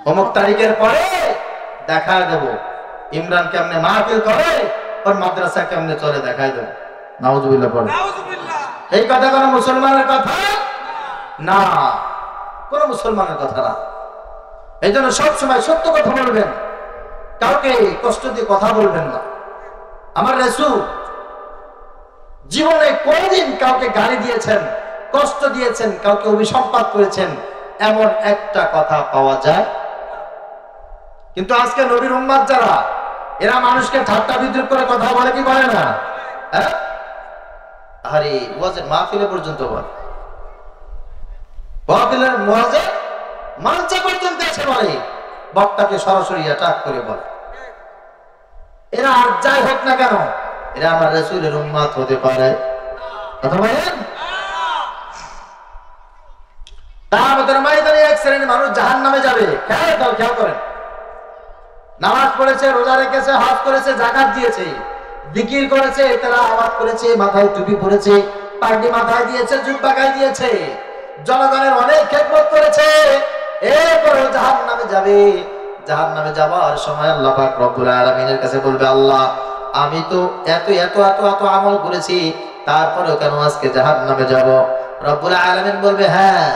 অমুক তারিখের পরে দেখা দেব ইমরান কেমনে মাহফিল করে ওর মাদ্রাসা কেমনে চলে দেখাই দেব। নাউজুবিল্লাহ পড়ে। এই কথা কোন মুসলমানের কথা না, কোন মুসলমানের কথা না। এই জন্য সবসময় সত্য কথা বলবেন, কাউকে কষ্ট দিয়ে কথা বলবেন না। আমার রাসূল জীবনে কোনদিন কাউকে গালি দিয়েছেন, কষ্ট দিয়েছেন, কাউকে অভিসম্পাত করেছেন এমন একটা কথা পাওয়া যায়। কিন্তু আজকে নবীর উম্মত যারা, এরা মানুষকে ঠাট্টা বিদ্রুপ করে কথা বলে কি বলে না? আরে ওয়াজের মাহফিলে পর্যন্ত বলে, মাহফিলের ওয়াজে মঞ্চে পর্যন্ত এসে বলে, বক্তাকে সরাসরি অ্যাটাক করে বলে। এরা আর যাই হোক না কেন, এরা আমার রাসূলের উম্মত হতে পারে। কথা বলেন? কিয়ামতের ময়দানে এক শ্রেণীর মানুষ জাহান্নামে যাবে। খেয়াল করেন, নামাজ পড়েছে, রোজা রেখেছে, হজ করেছে, যাকাত দিয়েছে, জিকির করেছে, তেলাওয়াত করেছে, মাথায় টুপি পরেছে, পাগড়ি মাথায় দিয়েছে, জুব্বা গায়ে দিয়েছে, জনগণের অনেক খেদমত করেছে, এরপরও জাহান্নামে যাবে। জাহান্নামে যাওয়ার সময় আল্লাহ পাক রব্বুল আলামিনের কাছে বলবে, আল্লাহ আমি তো এত এত এত এত আমল করেছি, তারপরেও কেন আজকে জাহান্নামে যাব? রব্বুল আলামিন বলবে, হ্যাঁ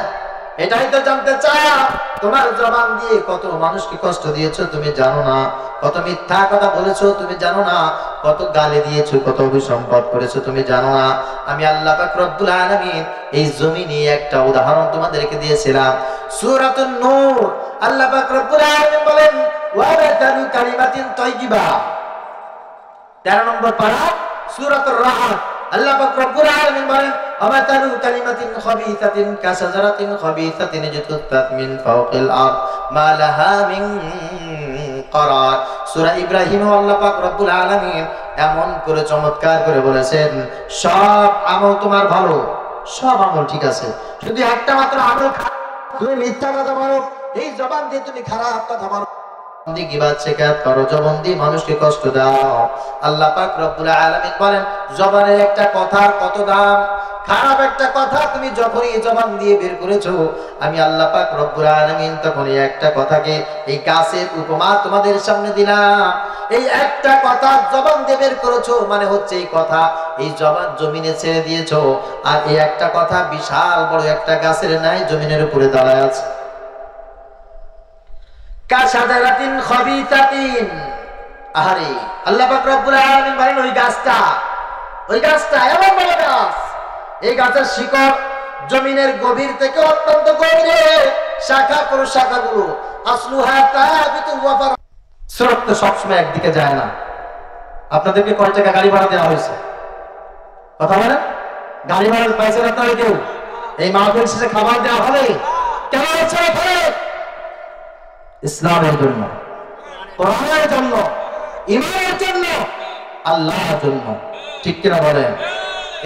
এটাই তো জানতে চাও, তোমার জবান দিয়ে কত মানুষকে কষ্ট দিয়েছো তুমি জানো না, কত মিথ্যা কথা বলেছো তুমি জানো না, কত গালি দিয়েছো, কত অভিসম্পাত করেছো তুমি জানো না। আমি আল্লাহ পাক রব্বুল আলামিন এই জমিনে একটা উদাহরণ তোমাদেরকে দিয়েছিলাম, সূরাতুন নূর। আল্লাহ পাক রব্বুল আলামিন বলেন, ওয়া বাতালু কালিমাতিন তাইয়্যিবা, 13 নম্বর পারা সূরাতুর রাহমান। আল্লাহ পাক রব্বুল আলামিন বলেন, আমাতালু কালিমাতিন খাবিসাতিন কাশাজারাতিন খাবিসাতিন ইজতাত মিন ফাওকিল আরদ মা লাহা মিন করার। সূরা ইব্রাহিম আল্লাহ পাক রব্বুল আলামিন এমন করে চমৎকার করে বলেছেন, সব আমল তোমার ভালো, সব আমল ঠিক আছে, শুধু একটা মাত্র আমল তুমি মিথ্যা কথা বলো, এই জবান দিয়ে তুমি খারাপ কথা বলো, মানুষকে কষ্ট দাও। আল্লাহ পাক রব্বুল আলামিন বলেন, জবানের একটা কথার কত দাম। খারাপ একটা কথা তুমি যখনই জবান দিয়ে বের করেছো, আমি আল্লাহ পাক রব্বুল আলামিন তখনই একটা কথাকে এই গাছের উপমা তোমাদের সামনে দিলাম। এই একটা কথা জবান দিয়ে বের করেছো মানে হচ্ছে এই কথা এই জবান জমিনে ছেড়ে দিয়েছো, আর এই একটা কথা বিশাল বড় একটা গাছের ন্যায় জমিনের উপরে দাঁড়ায় আছে। কাশাজারাতিন খাবিসাতিন, আহারে আল্লাহ পাক রব্বুল আলামিন বলেন, ওই গাছটা এমন বড় গাছ, এই গাছের শিকড় জমিনের গভীর থেকে অত্যন্ত গভীরে, শাখা প্রশাখাগুলো আসলুহা তাবিতু ওয়া ফার, স্রোত তো সবসময় একদিকে যায় না। আপনাদেরকে কয় টাকা গাড়ি ভাড়া দেওয়া হয়েছে? কথা বলেন, গাড়ি ভাড়া পাইছেন আপনারা কেউ? এই মাহফিল শেষে খাবার দেওয়া হবে কেন? হচ্ছে ইসলামের জন্য, কোরআনের জন্য, ঈমানের জন্য, আল্লাহর জন্য, ঠিক কিনা বলেন?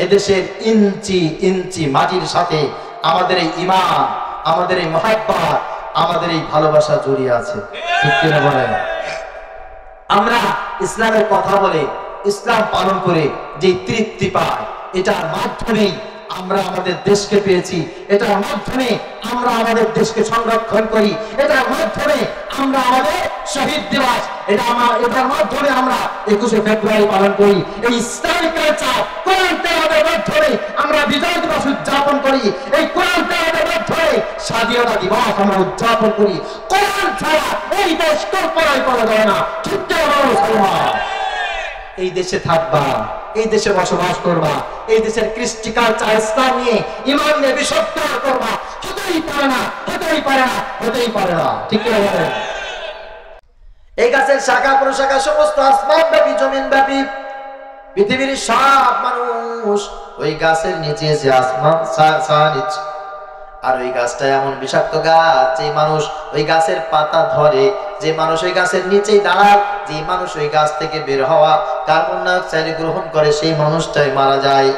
এদেশের ইঞ্চি ইঞ্চি মাটির সাথে আমাদের এই ঈমান, আমাদের এই মুহাব্বত, আমাদের এই ভালোবাসা জড়িয়ে আছে, ঠিক কিনা বলেন? আমরা ইসলামের কথা বলে, ইসলাম পালন করে যে তৃপ্তি পাই, এটার মাধ্যমেই আমরা আমাদের দেশকে পেয়েছি, এটার মাধ্যমে আমরা আমাদের দেশকে সংরক্ষণ করি, এটার মাধ্যমে আমরা আমাদের শহীদ দিবস, এটার মাধ্যমে আমরা 21শে ফেব্রুয়ারি পালন করি। এই ইসলামিক কালচার কোরআন তেলাওয়াতের মাধ্যমে আমরা বিজয় দিবস উদযাপন করি, এই কোরআন তেলাওয়াতের মাধ্যমে স্বাধীনতা দিবস আমরা উদযাপন করি। কোরআন ছাড়া এই দেশ কল্পনাই করা যায় না, ঠিক না? এই দেশে থাকবা, এই দেশে বসবাস করবা, এই দেশের কৃষ্টি কালচার ইসলাম নিয়ে, ঈমান নিয়ে বিশুদ্ধ করবা, হতেই পারে না, হতেই পারে না, হতেই পারে না, ঠিক না বলেন? এই গাছের শাখা প্রশাখা সমস্ত আসমান ব্যাপী, জমিন ব্যাপী, পৃথিবীর সব মানুষ ওই গাছের নিচে এসে আসমান ছায়া নিচ্ছে। আর ওই গাছটা এমন বিষাক্ত গাছ, যে মানুষ ওই গাছের পাতা ধরে, যে মানুষ ওই গাছের নিচেই দাঁড়ায়, যে মানুষ ওই গাছ থেকে বের হওয়া কার্বন ডাইঅক্সাইড গ্রহণ করে, সেই মানুষটাই মারা যায়।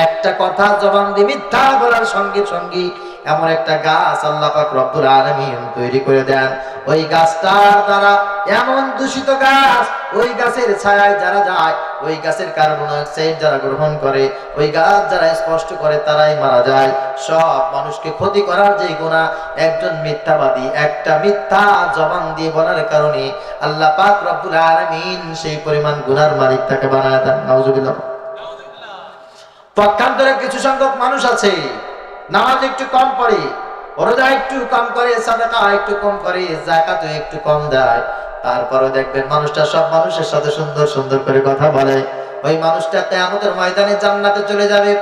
একটা কথা জবান দিয়ে মিথ্যা বলার সঙ্গে সঙ্গে এমন একটা গাছ আল্লাহ পাক রব্বুল আলামিন তৈরি করে দেন, ওই গাছটার দ্বারা, এমন দূষিত গাছ, ওই গাছের ছায়ায় যারা যায়, ওই গাছের কার্বন ডাই অক্সাইড যারা গ্রহণ করে, ওই গাছ যারা স্পর্শ করে তারাই মারা যায়। সব মানুষকে ক্ষতি করার যে গুনাহ একজন মিথ্যাবাদী একটা মিথ্যা জবান দিয়ে বলার কারণে আল্লাহ পাক রব্বুল আলামিন সেই পরিমাণ গুনার মালিক তাকে বানায় দেন। নাউজুবিল্লাহ। পক্ষান্তরে কিছু সংখ্যক মানুষ আছে নামাজ একটু কম পড়ে, রোজা একটু কম করে, সাদাকা একটু কম করে, যাকাত একটু কম দেয়, তারপরে দেখবেন মানুষটা সব মানুষের সাথে সুন্দর সুন্দর করে কথা বলে। ওই মানুষটা কিয়ামতের ময়দানে জান্নাতে চলে যাবে।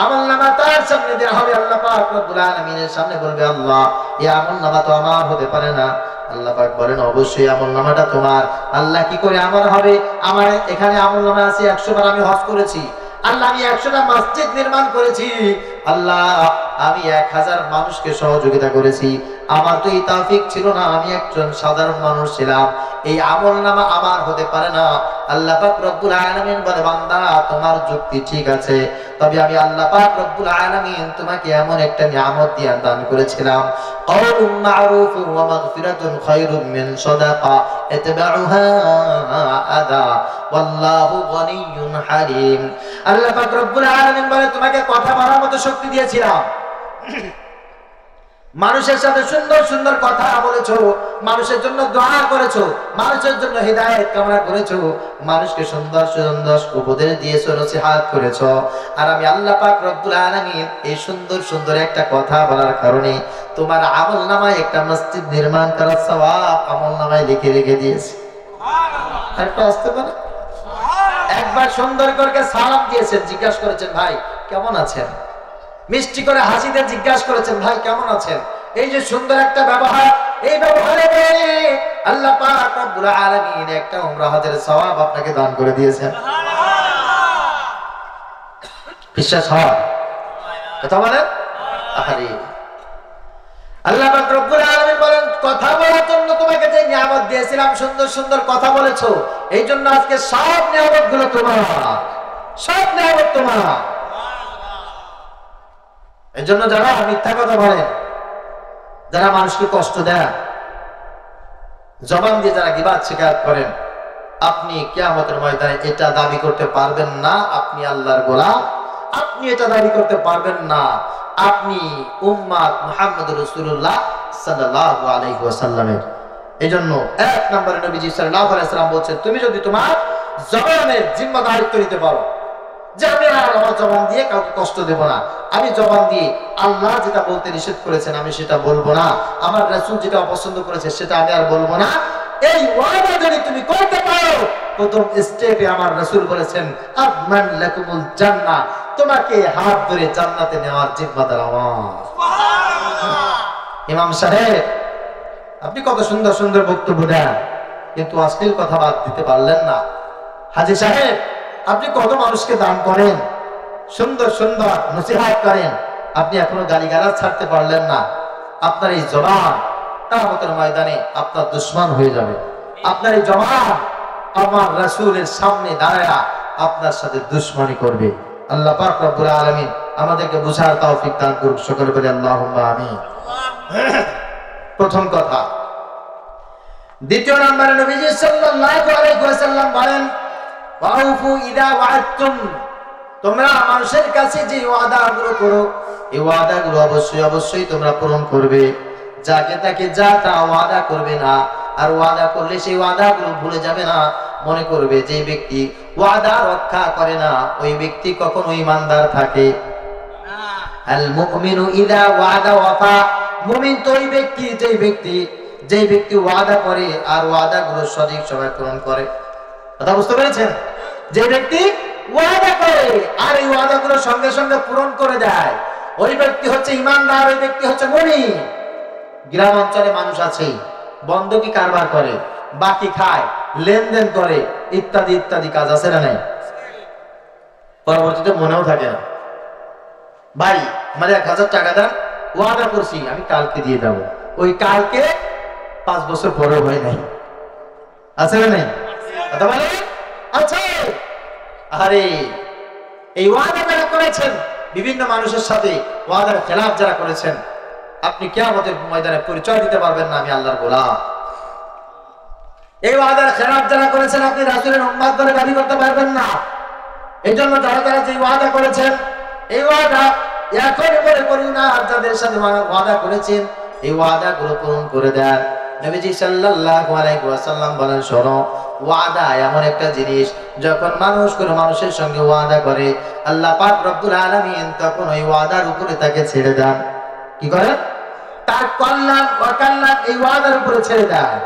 আমলনামা তার সামনে দেয়া হবে, আল্লাহ পাক রব্বুল আলামিনের সামনে বলবে, আল্লাহ এই আমলনামা তো আমার হতে পারে না। আল্লাহ পাক বলেন, অবশ্যই আমলনামাটা তোমার। আল্লাহ কি করে আমার হবে? আমার এখানে আমলনামা আছে 100 বার আমি হজ করেছি, আল্লাহ আমি 100টা মসজিদ নির্মাণ করেছি, আল্লাহ আমি 1000 মানুষকে সহযোগিতা করেছি, আমার তো এই তৌফিক ছিল না, আমি একজন সাধারণ মানুষ ছিলাম, এই আমলনামা আমার হতে পারে না। আল্লাহ পাক রব্বুল আলামিন বলে, বান্দা তোমার যুক্তি ঠিক আছে, তবে আমি আল্লাহ পাক রব্বুল আলামিন তোমাকে এমন একটা নিয়ামত দিয়ে দান করেছিলাম, কাউলুম মা'রুফুন ওয়া মাগফিরাতুন খায়রুম মিন সাদাকা ইতবাউহা আদা ওয়াল্লাহু গনিয়্যুন হালিম। আল্লাহ পাক রব্বুল আলামিন বলে, তোমাকে কথা বলার মতো শক্তি দিয়েছিলাম, মানুষের সাথে সুন্দর সুন্দর কথা বলেছো, মানুষের জন্য দোয়া করেছো, মানুষের জন্য হিদায়াত কামনা করেছো, মানুষকে সুন্দর সুন্দর উপদেশ দিয়েছো, নসিহত করেছো, আর আমি আল্লাহ পাক রব্বুল আলামিন এই সুন্দর সুন্দর একটা কথা বলার কারণে তোমার আমলনামায় একটা মসজিদ নির্মাণ করার সওয়াব আমলনামায় লিখে রেখে দিয়েছি। সুবহানাল্লাহ। আরেকটা আসতে পারে? একবার সুন্দর করে সালাম দিয়েছেন, জিজ্ঞাসা করেছেন ভাই কেমন আছেন, মিষ্টি করে হাসিতে জিজ্ঞাসা করেছেন ভাই কেমন আছেন, এই যে সুন্দর একটা ব্যবহার, এই ব্যবহারে আল্লাহ পাক রব্বুল আলামিন একটা উমরা হজের সওয়াব আপনাকে দান করে দিয়েছেন। বিশ্বাস হয়? কথা বলেন। আরে আল্লাহ পাক রব্বুল আলামিন বলেন, কথা বলার জন্য তোমাকে যে নিয়ামত দিয়েছিলাম, সুন্দর সুন্দর কথা বলেছো, এই জন্য আজকে সব নিয়ামতগুলো তোমার, সব নিয়ামত তোমার। এই জন্য যারা মিথ্যা কথা বলেন, যারা মানুষকে কষ্ট দেয়, জবান দিয়ে যারা গীবাত শিকায়ত করেন, আপনি কিয়ামতের ময়দানে এটা দাবি করতে পারবেন না আপনি আল্লাহর গোলাম, আপনি এটা দাবি করতে পারবেন না আপনি উম্মাত মুহাম্মদুর রাসূলুল্লাহ সাল্লাল্লাহু আলাইহি ওয়াসাল্লামের। এজন্য এক নম্বরে নবীজি সাল্লাল্লাহু আলাইহি ওয়াসাল্লাম বলেছেন, তুমি যদি তোমার জবানের জিম্মা দায়িত্ব নিতে পারো, যে আমি আর আমার জবান দিয়ে কাউকে কষ্ট দেব না, আমি জবান দিয়ে আল্লাহ যেটা বলতে নিষেধ করেছেন আমি সেটা বলবো না, আমার রাসূল যেটা অপছন্দ করেছে সেটা আমি আর বলবো না, এই ওয়াদা যদি তুমি করতে পারো, প্রথম স্টেপে আমার রাসূল বলেছেন, আদমান লাকুমুল জান্নাহ, তোমাকে হাত ধরে জান্নাতে নেওয়ার জিম্মাদার আমার। সুবহানাল্লাহ। ইমাম সাহেব আপনি কত সুন্দর সুন্দর বক্তব্য দেন, কিন্তু অশ্লীল কথা বাদ দিতে পারলেন না। হাজী সাহেব আপনি কত মানুষকে দান করেন, সুন্দর সুন্দর নসিহত করেন, আপনি এখনো গালিগালাজ ছাড়তে পারলেন না। আপনার এই জবান কিয়ামতের ময়দানে আপনার দুশমন হয়ে যাবে। আপনার এই জবান আমার রাসূলের সামনে দাঁড়ায়া আপনার সাথে দুশমনি করবে। আল্লাহ পাক রব্বুল আলামিন আমাদেরকে বুঝার তৌফিক দান করুক, সকলে বলি আল্লাহুম্মা আমিন। প্রথম কথা। দ্বিতীয় নম্বরে নবীজি সাল্লাল্লাহু আলাইহি ওয়াসাল্লাম বলেন, ওয়াউফু ইদা ওয়া'আদতুম, তোমরা মানুষের কাছে যে ওয়াদাগুলো করো, এই ওয়াদাগুলো অবশ্যই অবশ্যই তোমরা পূরণ করবে। যাকে তাকে যা তা ওয়াদা করবে না, আর ওয়াদা করলে সেই ওয়াদাগুলো ভুলে যাবে না। মনে করবে যে ব্যক্তি ওয়াদা রক্ষা করে না, ওই ব্যক্তি কখনো ঈমানদার থাকে না। আল মুমিনু ইদা ওয়াদা ওয়াফা, মুমিন তো ওই ব্যক্তি যেই ব্যক্তি ওয়াদা করে আর ওয়াদাগুলো সঠিক সময় পূরণ করে। কথা বুঝতে পেরেছেন? যে ব্যক্তি ওয়াদা করে আর এই ওয়াদাগুলো সঙ্গে সঙ্গে পূরণ করে দেয়, ওই ব্যক্তি হচ্ছে ঈমানদার, ওই ব্যক্তি হচ্ছে মুমিন। গ্রাম অঞ্চলে মানুষ আছে বন্ধকি কারবার করে, বাকি খায়, লেনদেন করে, ইত্যাদি ইত্যাদি কাজ আছে না নাই? পরবর্তীতে মনেও থাকে না, ভাই আমার 1000 টাকা দেন, ওয়াদা করছি আমি কালকে দিয়ে দেবো, ওই কালকে 5 বছর পরেও হয় নাই। আছে না নাই? কথা বলে আছে। আরে এই ওয়াদা যারা করেছেন, বিভিন্ন মানুষের সাথে ওয়াদার খেলাফ যারা করেছেন, আপনি কিয়ামতের ময়দানে পরিচয় দিতে পারবেন না আমি আল্লাহর গোলাম। এই ওয়াদার খেলাফ যারা করেছেন আপনি রাসূলের উম্মত বলে দাবি করতে পারবেন না। এই জন্য যারা যারা যে ওয়াদা করেছেন এই ওয়াদা এখন মনে করি না, যাদের সাথে ওয়াদা করেছেন এই ওয়াদাগুলো পূরণ করে দেন। নবীজি সাল্লাল্লাহু আলাইহি ওয়াসাল্লাম বলেন, শোনো, ওয়াদা এমন একটা জিনিস, যখন মানুষ কোনো মানুষের সঙ্গে ওয়াদা করে আল্লাহ পাক রব্বুল আলামিন তখন ওই ওয়াদার উপরে তাকে ছেড়ে দেন। কি করেন? তার কল্যাণ অকল্যাণ এই ওয়াদার উপরে ছেড়ে দেয়।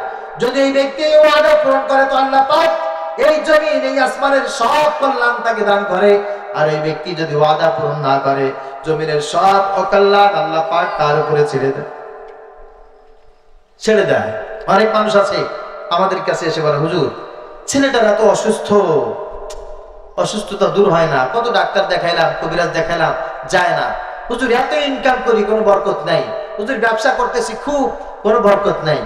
যদি এই ব্যক্তি এই ওয়াদা পূরণ করে তো আল্লাহ পাক এই জমিন এই আসমানের সব কল্যাণ তাকে দান করে, আর এই ব্যক্তি যদি ওয়াদা পূরণ না করে জমিনের সব অকল্যাণ আল্লাহ পাক তার উপরে ছেড়ে দেয়। অনেক মানুষ আছে আমাদের কাছে এসে বলে, হুজুর ছেলেটারা তো অসুস্থ, অসুস্থতা দূর হয় না, কত ডাক্তার দেখাইলাম, কবিরাজ দেখাইলাম, যায় না। হুজুর এত ইনকাম করি কোনো বরকত নাই, হুজুর ব্যবসা করতেছি খুব, কোনো বরকত নাই,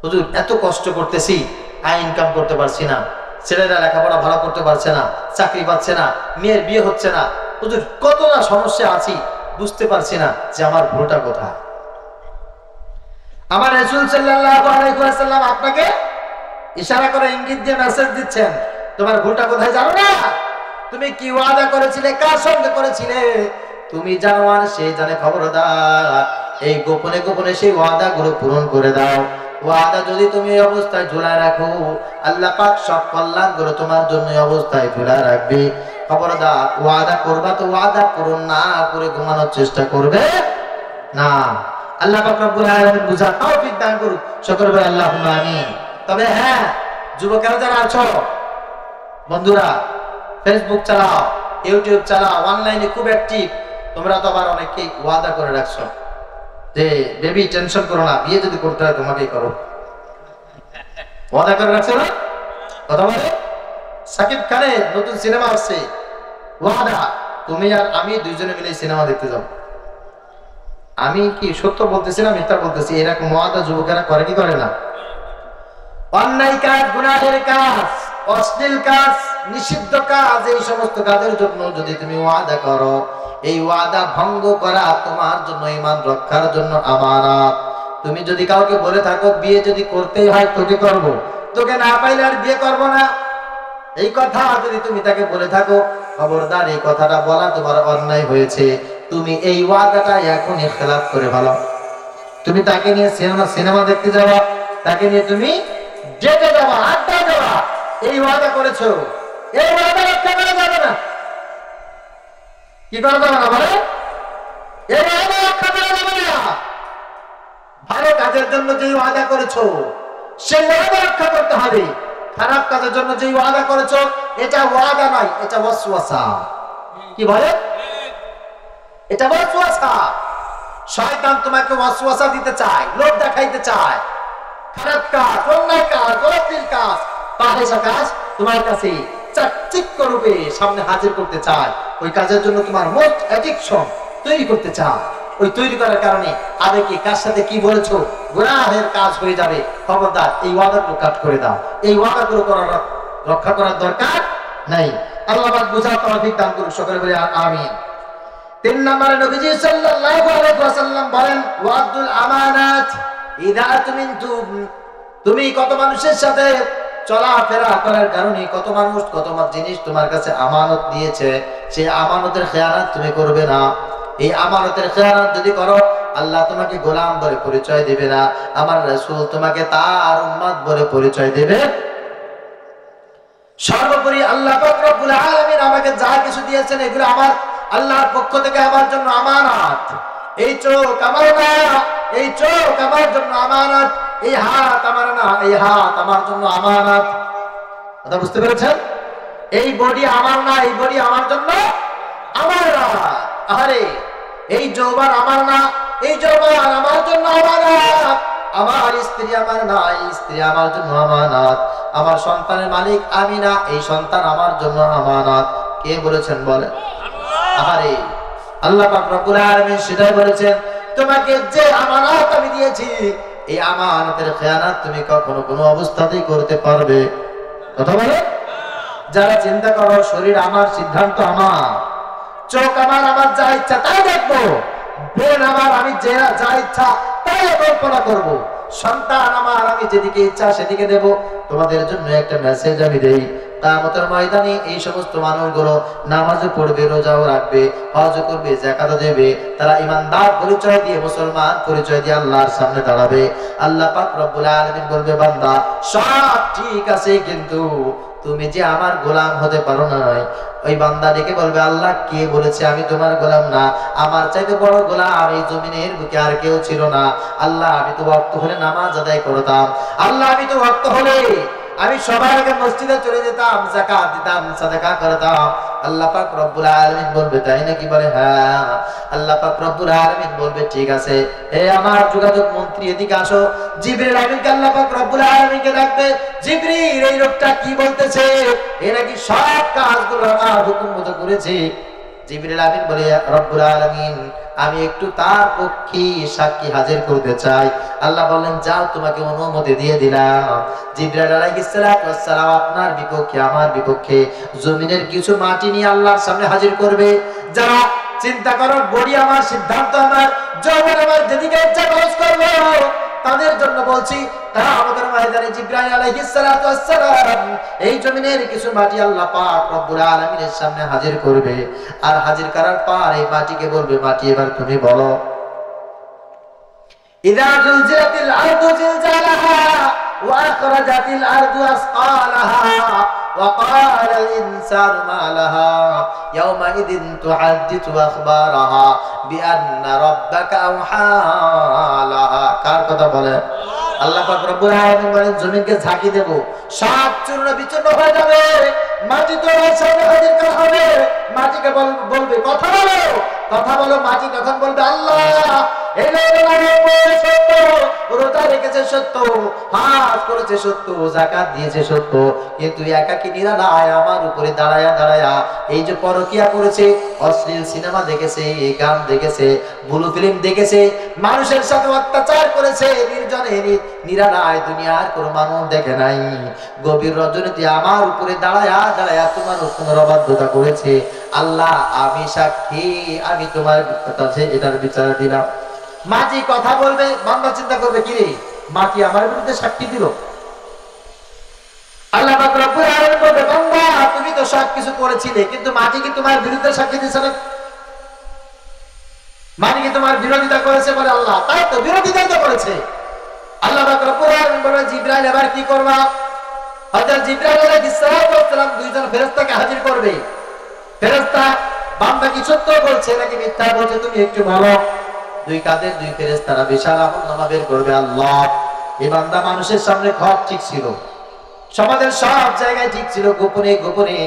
হুজুর এত কষ্ট করতেছি আয় ইনকাম করতে পারছি না, ছেলেরা লেখাপড়া ভালো করতে পারছে না, চাকরি পাচ্ছে না, মেয়ের বিয়ে হচ্ছে না, হুজুর কত না সমস্যা আছি, বুঝতে পারছি না যে আমার ভুলটা কোথায়। আমার রাসূল সাল্লাল্লাহু আলাইহি ওয়াসাল্লাম আপনাকে ইশারা করে ইঙ্গিত দিয়ে মেসেজ দিচ্ছেন, তোমার ভুলটা কোথায় জানো না? তুমি কি ওয়াদা করেছিলে, কার সঙ্গে করেছিলে তুমি জানো, আর সেই জানে। খবরদার এই গোপনে গোপনে সেই ওয়াদাগুলো পূরণ করে দাও। ওয়াদা যদি তুমি এই অবস্থায় ঝুলায় রাখো আল্লাহ পাক সব কল্যাণগুলো তোমার জন্য এই অবস্থায় ঝুলায় রাখবে। খবরদার ওয়াদা করবা তো ওয়াদা পূরণ না করে ঘুমানোর চেষ্টা করবে না। আল্লাহ পাক রব্বুল আলামিন বুঝার তৌফিক দান করুক, সকলে বলে আল্লাহুম্মা আমিন। তবে হ্যাঁ, যুবকেরা যারা আছো, বন্ধুরা ফেসবুক চালাও, ইউটিউব চালাও, অনলাইনে খুব অ্যাক্টিভ, তোমরা তো আবার অনেকেই ওয়াদা করে রাখছো যে বেবি টেনশন করো না, বিয়ে যদি করতে হয় তোমাকেই করো, ওয়াদা করে রাখছো না? কথা বলে সাকিব খানের নতুন সিনেমা আসছে ওয়াদা, তুমি আর আমি দুইজনে মিলে সিনেমা দেখতে যাব। আমি কি সত্য বলতেছি না মিথ্যা বলতেছি? এরকম ওয়াদা যুবকেরা করে কি করে না? অন্যায় কাজ, গুনাহের কাজ, অশ্লীল কাজ, নিষিদ্ধ কাজ, এই সমস্ত কাজের জন্য যদি তুমি ওয়াদা করো, এই ওয়াদা ভঙ্গ করা তোমার জন্য ঈমান রক্ষার জন্য আমানত। তুমি যদি কাউকে বলে থাকো বিয়ে যদি করতেই হয় তোকে করব, তোকে না পাইলে আর বিয়ে করব না, এই কথা যদি তুমি তাকে বলে থাকো, খবরদার এই কথাটা বলা তোমার অন্যায় হয়েছে। তুমি এই ওয়াদাটা এখনই খেলাফ করে ভালো। তুমি তাকে নিয়ে সিনেমা দেখতে যাওয়া, তাকে নিয়ে তুমি ডেটে যাওয়া, আড্ডা দেওয়া, এই ওয়াদা করেছো, এই ওয়াদা রক্ষা করা যাবে না। কি করা যাবে না বলে? এই ওয়াদা রক্ষা করা যাবে না। ভালো কাজের জন্য যে ওয়াদা করেছো সেই ওয়াদা রক্ষা করতে হবে। খারাপ কাজের জন্য যে ওয়াদা করেছো এটা ওয়াদা নয়, এটা ওয়াসওয়াসা। কি বলে? এটা ওয়াসওয়াসা। শয়তান তোমাকে ওয়াসওয়াসা দিতে চায়, লোভ দেখাইতে চায়, খারাপ কাজ, অন্যায় কাজ, অশ্লীল কাজ, ফাহিশা কাজ তোমার কাছে চাকচিক্য রূপে সামনে হাজির করতে চায়। ওই কাজের জন্য তোমার মোস্ট অ্যাডিকশন তৈরি করতে চায়। ওই তৈরি করার কারণে আবেগে কার সাথে কি বলেছো গুনাহের কাজ হয়ে যাবে। খবরদার এই ওয়াদাগুলো কাট করে দাও। এই ওয়াদাগুলো রক্ষা করার দরকার নাই। আল্লাহ পাক বুঝার তৌফিক দান করুন, সকলে বলে আমিন। 3 নম্বরে নবীজি সাল্লাল্লাহু আলাইহি ওয়াসাল্লাম বলেন ওয়াদুল আমানাত ইযা আতমিনতুম। তুমি কত মানুষের সাথে চলাফেরা করার কারণে কত মানুষ কত জিনিস তোমার কাছে আমানত দিয়েছে, সেই আমানতের খেয়ানত তুমি করবে না। এই আমানতের খেয়ানত যদি করো আল্লাহ তোমাকে গোলাম বলে পরিচয় দেবে না, আমার রাসূল তোমাকে তার উম্মত বলে পরিচয় দেবে। সর্বোপরি আল্লাহ পাক রব্বুল আলামিন আমাকে যা কিছু দিয়েছেন এগুলো আমার আল্লাহর পক্ষ থেকে আমার জন্য আমানত। এই চোখ আমার না, এই চোখ আমার জন্য আমানত। এই হাত আমার না, এই হাত আমার জন্য আমানত। কথা বুঝতে পেরেছেন? এই বডি আমার না, এই বডি আমার জন্য আমানত। আরে এই যৌবন আমার না, এই যৌবন আমার জন্য আমানত। আমার স্ত্রী আমার না, এই স্ত্রী আমার জন্য আমানত। আমার সন্তানের মালিক আমি না, এই সন্তান আমার জন্য আমানত। কে বলেছেন বলেন? আরে আল্লাহ পাক রব্বুল আলামিন সেটাই বলেছেন, তোমাকে যে আমানত আমি দিয়েছি এই আমানতের খেয়ানত তুমি কখনো কোনো অবস্থাতেই করতে পারবে। কথা বলে যারা চিন্তা করো শরীর আমার, সিদ্ধান্ত আমার, চোখ আমার, আমার যা ইচ্ছা তাই দেখবো, ব্রেন আমার আমি যা ইচ্ছা তাই কল্পনা করব, সন্তান আমার আমি যেদিকে ইচ্ছা সেদিকে দেব। তোমাদের জন্য একটা মেসেজ আমি দেই, কিয়ামতের ময়দানে এই সমস্ত মানুষগুলো নামাজও পড়বে, রোজাও রাখবে, হজও করবে, যাকাতও দেবে, তারা ইমানদার পরিচয় দিয়ে, মুসলমান পরিচয় দিয়ে আল্লাহর সামনে দাঁড়াবে। আল্লাহ পাক রব্বুল আলামিন বলবে, বান্দা সব ঠিক আছে, কিন্তু তুমি যে আমার গোলাম হতে পারো না। ওই বান্দা ডেকে বলবে, আল্লাহ কে বলেছে আমি তোমার গোলাম না? আমার চাইতে বড় গোলাম এই জমিনের বুকে আর কেউ ছিল না। আল্লাহ আমি তো ওয়াক্ত হলে নামাজ আদায় করতাম, আল্লাহ আমি তো ওয়াক্ত হলে আমি সবার আগে মসজিদে চলে যেতাম, যাকাত দিতাম, সাদাকা করতাম। আল্লাহ পাক রব্বুল আলামিন বলবে, তাই নাকি? বলে হ্যাঁ। আল্লাহ পাক রব্বুল আলামিন বলবে, ঠিক আছে, হে আমার যোগাযোগ মন্ত্রী এদিকে আসো। জিবরিল আমিনকে আল্লাহ পাক রব্বুল আলামিনকে ডাকবে, জিবরিল এই লোকটা কি বলতেছে? এ নাকি সব কাজগুলো আমার হুকুম মতো করেছে। জিবরিল আমিন বলে, রব্বুল আলামিন আমি একটু তার পক্ষে সাক্ষী হাজির করতে চাই। আল্লাহ বললেন, যাও, তোমাকে অনুমতি দিয়ে দিলাম। জিবরাইল আলাইহিস সালাম আপনার বিপক্ষে, আমার বিপক্ষে জমিনের কিছু মাটি নিয়ে আল্লাহর সামনে হাজির করবে। যারা চিন্তা করো, বডি আমার, সিদ্ধান্ত আমার, যৌবন আমার, যেদিকে ইচ্ছা খরচ করবো, তাদের জন্য বলছি, কিয়ামতের ময়দানে জিবরাইল আলাইহিস সালাম এই জমিনের কিছু মাটি আল্লাহ পাক রব্বুল আলামিনের সামনে হাজির করবে। আর হাজির করার পর এই মাটিকে বলবে, মাটি এবার তুমি বলো, ইযা জুলজিলাতিল আরদু জিলজালাহা ওয়া আখরাজাতিল আরদু আসকালাহা ওয়া ক্বালাল ইনসানু মা লাহা ইয়াওমাইযিন তুহাদ্দিসু আখবারাহা বিআন্না রাব্বাকা আওহা লাহা। কার কথা বলে? আল্লাহ পাক রব্বুল আলামিন বলেন, জমিনকে ঝাঁকি দেব, সব চূর্ণ বিচূর্ণ হয়ে যাবে, মাটি তোমার সামনে হাজির করা হবে। মাটিকে বলবে, কথা বলো, কথা বলো। মাটি তখন বলবে, আল্লাহ এই সত্য, রোজা রেখেছে সত্য, হজ করেছে সত্য, যাকাত দিয়েছে সত্য, কিন্তু একাকী নিরালায় আমার উপরে দাঁড়ায়া দাঁড়ায়া এই যে পরকিয়া করেছে, অশ্লীল সিনেমা দেখেছে, গান দেখেছে, ব্লু ফিল্ম দেখেছে, মানুষের সাথে অত্যাচার করেছে, নির্জনে নিরালায়, দুনিয়ার কোনো মানুষ দেখে নাই, গভীর রজনীতে আমার উপরে দাঁড়ায়া দাঁড়ায়া তোমার হুকুমের অবাধ্যতা করেছে। আল্লাহ আমি সাক্ষী, আমি তোমার কাছে এটার বিচার দিলাম। মাটি কথা বলবে, বান্দা চিন্তা করবে, কি রে, মাটি আমার বিরুদ্ধে সাক্ষী দিল। আল্লাহ পাক রব্বুল আলামিন বলবে, বান্দা তুমি তো সব কিছু করেছিলে, কিন্তু মাটি কি তোমার বিরুদ্ধে সাক্ষী দিয়েছে না? মাটি কি তোমার বিরোধিতা করেছে? বলে আল্লাহ তাই তো, বিরোধিতাই তো করেছে। আল্লাহ পাক রব্বুল আলামিন বলে, জিবরাইল এবার কি করবা? হযরত জিবরাইল আলাইহিস সালাম দুইজন ফেরেশতাকে হাজির করবে। ফেরেশতা, বান্দা কি সত্য বলছে নাকি মিথ্যা বলছে তুমি একটু বলো। দুই কাঁধের দুই ফেরেশতারা বিশাল আমলনামা বের করবে। আল্লাহ, এই বান্দা মানুষের সামনে হক ঠিক ছিল, সমাজের সব জায়গায় ঠিক ছিল, গোপনে গোপনে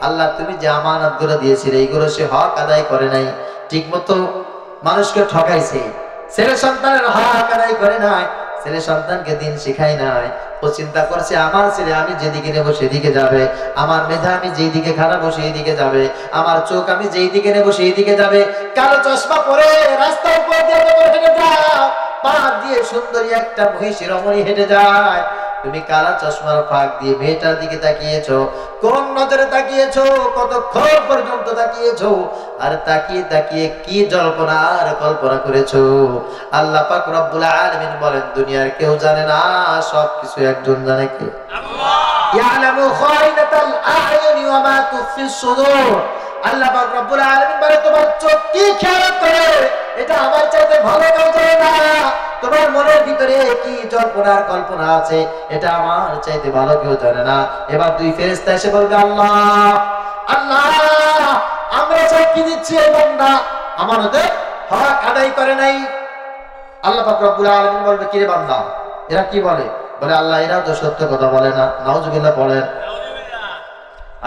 আল্লাহ তুমি যে আমানত গুলো দিয়েছিলে এইগুলো সে হক আদায় করে নাই, ঠিক মতো মানুষকে ঠকাইছে, ছেলে সন্তানের হক আদায় করে নাই, ছেলে সন্তানকে দিন শিখাই নাই। ও চিন্তা করছে আমার ছেলে আমি যেদিকে নেবো সেদিকে যাবে, আমার মেধা আমি যেই দিকে খাটাবো সেই দিকে যাবে, আমার চোখ আমি যেই দিকে নেবো সেই দিকে যাবে। কালো চশমা পরে রাস্তার উপর দিয়ে হেঁটে যাও, পা দিয়ে সুন্দরী একটা মহিষী রমণী হেঁটে যায়, তুমি কালা চশমার ফাঁক দিয়ে মেয়েটার দিকে তাকিয়েছো, কোন নজরে তাকিয়েছো, কতক্ষণ পর্যন্ত তাকিয়েছো, আর তাকিয়ে তাকিয়ে কি জল্পনা আর কল্পনা করেছো। আল্লাহ পাক রব্বুল আলামিন বলেন, দুনিয়ার কেউ জানে না, সবকিছু একজন জানে, কে? আল্লাহ। ইয়ালামু খাইনাতাল আ'য়ুনি ওয়া মা তুখফিস সুদূর। আল্লাহ পাক রব্বুল আলামিন বলে, তোমার চোখ কি খেয়াল করে এটা আমার চাইতে ভালো কেউ জানে না, তোমার মনের ভিতরে কি জল্পনার কল্পনা আছে এটা আমার চাইতে ভালো কেউ জানে না। এবার দুই ফেরেশতা এসে বলবে, আল্লাহ আল্লাহ আমরা সাক্ষী দিচ্ছি এই বান্দা আমানতের হক আদায় করে নাই। আল্লাহ পাক রব্বুল আলামিন বলবে, কি রে বান্দা এরা কি বলে? বলে আল্লাহ এরাও তো সত্য কথা বলে না। নাউজুবিল্লাহ পড়েন।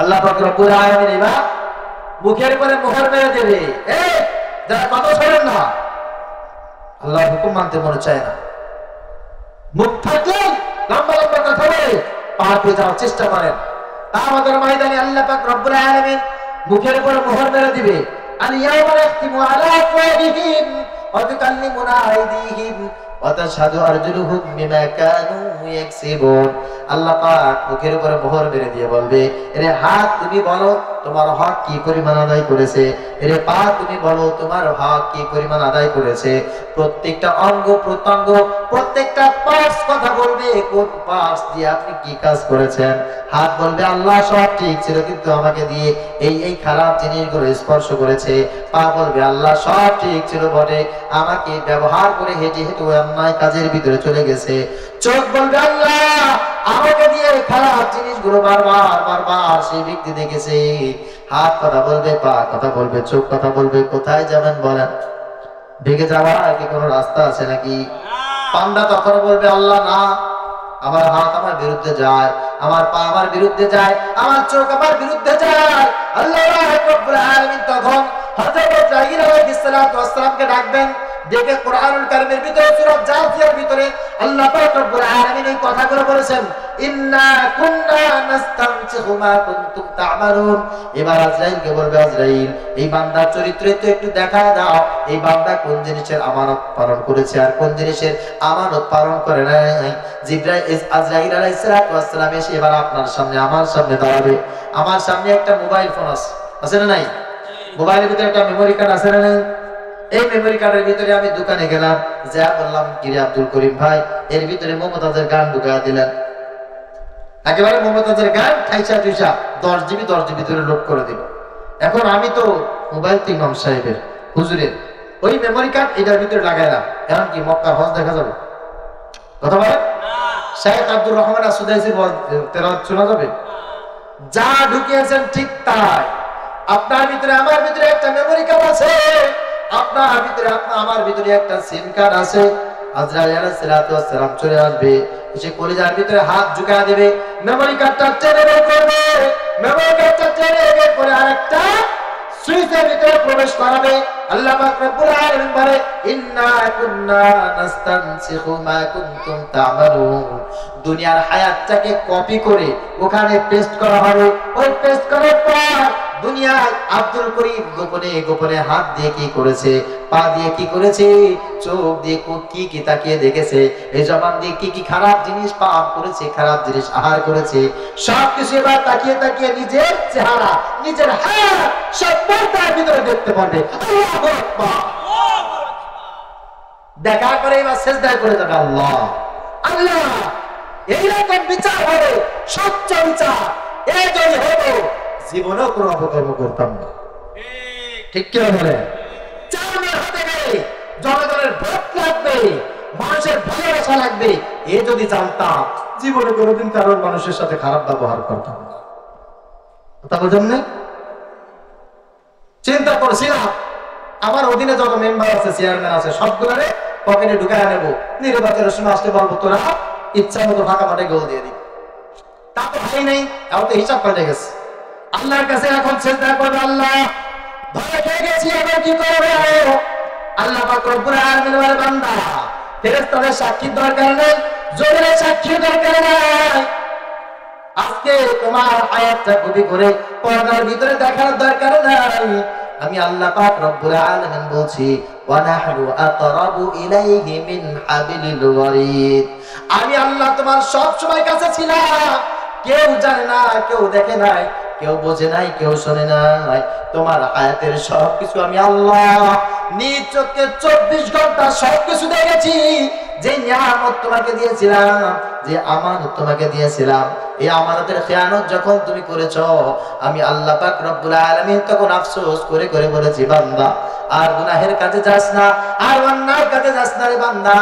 আল্লাহ পাক রব্বুল আলামিন এবার মুখের উপরে মোহর মেরে দেবে, এই যারা কথা শোনেন না, আল্লাহর হুকুম মানতে মনে চায় না, মুখ থাকলে লম্বা লম্বা কথা বলে পার পেয়ে যাওয়ার চেষ্টা করেন। আমাদের ময়দানে আল্লাহ পাক রব্বুল আলামিন মুখের উপর মোহর মেরে দিবে। আল ইয়াওমা নাখতিমু আলা আফওয়াহিহিম ওয়া তুকাল্লিমুনা আইদিহিম ওয়া তাশহাদু আরজুলুহুম বিমা কানু ইয়াকসিবুন। আল্লাহ পাক মুখের উপরে মোহর মেরে দিয়ে বলবে, এরে হাত তুমি বলো তোমার হক কি পরিমাণ আদায় করেছে, এরে পা তুমি বলো তোমার হক কি পরিমাণ আদায় করেছে। প্রত্যেকটা অঙ্গ প্রত্যঙ্গ, প্রত্যেকটা পার্টস কথা বলবে, কোন পার্টস দিয়ে আপনি কি কাজ করেছেন। হাত বলবে আল্লাহ সব ঠিক ছিল, কিন্তু আমাকে দিয়ে এই খারাপ জিনিসগুলো স্পর্শ করেছে। পা বলবে আল্লাহ সব ঠিক ছিল বটে, আমাকে ব্যবহার করে হেঁটে হেঁটে অন্যায় কাজের ভিতরে চলে গেছে। চোখ বলবে আল্লাহ আমাকে দিয়ে খারাপ জিনিসগুলো বারবার বারবার সেই ব্যক্তি দেখেছে। হাত কথা বলবে, পা কথা বলবে, চোখ কথা বলবে। কোথায় যাবেন বলেন? ভেগে যাওয়ার কি কোনো রাস্তা আছে নাকি? পান্ডা তখন বলবে আল্লাহ না, আমার হাত আমার বিরুদ্ধে যায়, আমার পা আমার বিরুদ্ধে যায়, আমার চোখ আমার বিরুদ্ধে যায়। আল্লাহ রাব্বুল আলামিন তখন হযরত ইব্রাহিম আলাইহিস সালাতু ওয়াস সালামকে ডাকবেন, ডেকে কোরআনুল কারীমের ভিতরে সূরা জাসিয়ার ভিতরে আল্লাহ পাক রব্বুল আলামিন এই কথাগুলো বলেছেন, ইন্না কুননা নাস্তানসিখু মা কুনতুম তা'মালুন। এবার আজরাইলকে বলবে আজরাইল এই বান্দার চরিত্রে তো একটু দেখা দাও, এই বান্দা কোন জিনিসের আমানত পালন করেছে আর কোন জিনিসের আমানত পালন করে নাই। আজরাইল আলাইহিস সালাতু ওয়াস সালাম এসে এবার আপনার সামনে আমার সামনে দাঁড়াবে। আমার সামনে একটা মোবাইল ফোন আছে না নাই? মোবাইলের ভিতরে একটা মেমোরি কার্ড আছে না নাই? এই মেমোরি কার্ডের ভিতরে আমি দোকানে গেলাম, যা বললাম কিরে আব্দুল করিম ভাই এর ভিতরে মমতাজের গান ঢুকায়া দিলেন। একেবারে মমতাজের গান ঠাইসা টুইসা 10 জিবি ধরে লোড করে দিল। এখন আমি তো মোবাইল তো ইমাম সাহেবের হুজুরের, ওই মেমোরি কার্ড এটার ভিতরে লাগাইলাম, এখন কি মক্কার হজ দেখা যাবে? কথা বলেন? শেখ আব্দুর রহমান আসুদাইসির তেলাওয়াত শোনা যাবে? যা ঢুকিয়েছেন ঠিক তাই। আপনার ভিতরে আমার ভিতরে একটা মেমোরি কার্ড আছে, আপনার ভিতরে আমার ভিতরে একটা সিম কার্ড আছে। আজরাইল আলাইহিস সালাতু ওয়াস সালাম চলে আসবে, এসে কলিজার ভিতরে হাত ঝুঁকা দেবে, মেমোরি কার্ডটা টেনে বের করবে, মেমোরি কার্ডটা টেনে বের করে আরেকটা সুইচের ভিতরে প্রবেশ করাবে। আল্লাহ পাক রব্বুল আলামিন বলে ইন্না কুননা নাস্তানসিখু মা কুনতুম তা'মালুন। দুনিয়ার হায়াতটাকে কপি করে ওখানে পেস্ট করা হবে। ওই পেস্ট করার পর দুনিয়ায় আব্দুল করিম গোপনে গোপনে হাত দিয়ে কি করেছে, পা দিয়ে কি করেছে, চোখ দিয়ে কি তাকিয়ে দেখেছে, এই জবান দিয়ে কি খারাপ জিনিস পান করেছে, খারাপ জিনিস আহার করেছে, সবকিছু এবার তাকিয়ে তাকিয়ে নিজের চেহারা নিজের হাত সব পর্দার ভিতরে দেখতে পারবে। আল্লাহু আকবার। দেখা করে এবার সিজদায় পড়ে যাবে আল্লাহ আল্লাহ। এইরকম বিচার হবে, সচ্চ বিচার। এই যদি হতো জীবনেও কোনো অপকর্ম করতাম না। ঠিক কি বলে? চেয়ারম্যান হতে গেলে জনগণের ভোট লাগবে, মানুষের ভালোবাসা লাগবে। এ যদি জানতাম জীবনে কোনোদিন কারোর মানুষের সাথে খারাপ ব্যবহার করতাম না। কথা বোঝেন না? চিন্তা করছিলাম আমার অধীনে যত মেম্বার আছে, চেয়ারম্যান আছে, সবগুলোরে পকেটে ঢুকায় নেবো, নির্বাচনের সময় আসতে বলবো তোরা ইচ্ছা মতো ফাঁকা মাঠে গোল দিয়ে দিবি। তা তো হয় নাই, এখন তো হিসাব পাল্টে গেছে। আল্লাহর কাছে এখন সিজদা করবে, আল্লাহ ভয় পেয়ে গেছি, এবার কি করব? আল্লাহ পাক রব্বুল আলামিন বলে বান্দা ফেরেশতাদের সাক্ষী দরকার নেই, জমিনের সাক্ষী দরকার নাই। আজকে তোমার আয়াতটা কপি করে পর্দার ভিতরে দেখার দরকার নাই। আমি আল্লাহ পাক রব্বুল আলামিন বলছি ওয়া নাহনু আকরাবু ইলাইহি মিন হাবিলিল ওয়ারিদ। আমি আল্লাহ তোমার সব সময় কাছে ছিলাম, কেউ জানে না, কেউ দেখে নাই, কেউ বোঝে নাই, কেউ শোনে নাই। তোমার হায়াতের সবকিছু আমি আল্লাহ নিজ চোখে 24 ঘন্টা সবকিছু দেখেছি। যে নিয়ামত তোমাকে দিয়েছিলাম, যে আমানত তোমাকে দিয়েছিলাম, এই আমানতের খেয়ানত যখন তুমি করেছো, আমি আল্লাহ পাক রব্বুল আলামিন তখন আফসোস করে করে বলেছি বান্দা আর গুনাহের কাজে যাস না, আর অন্যায়ের কাজে যাস না রে বান্দা।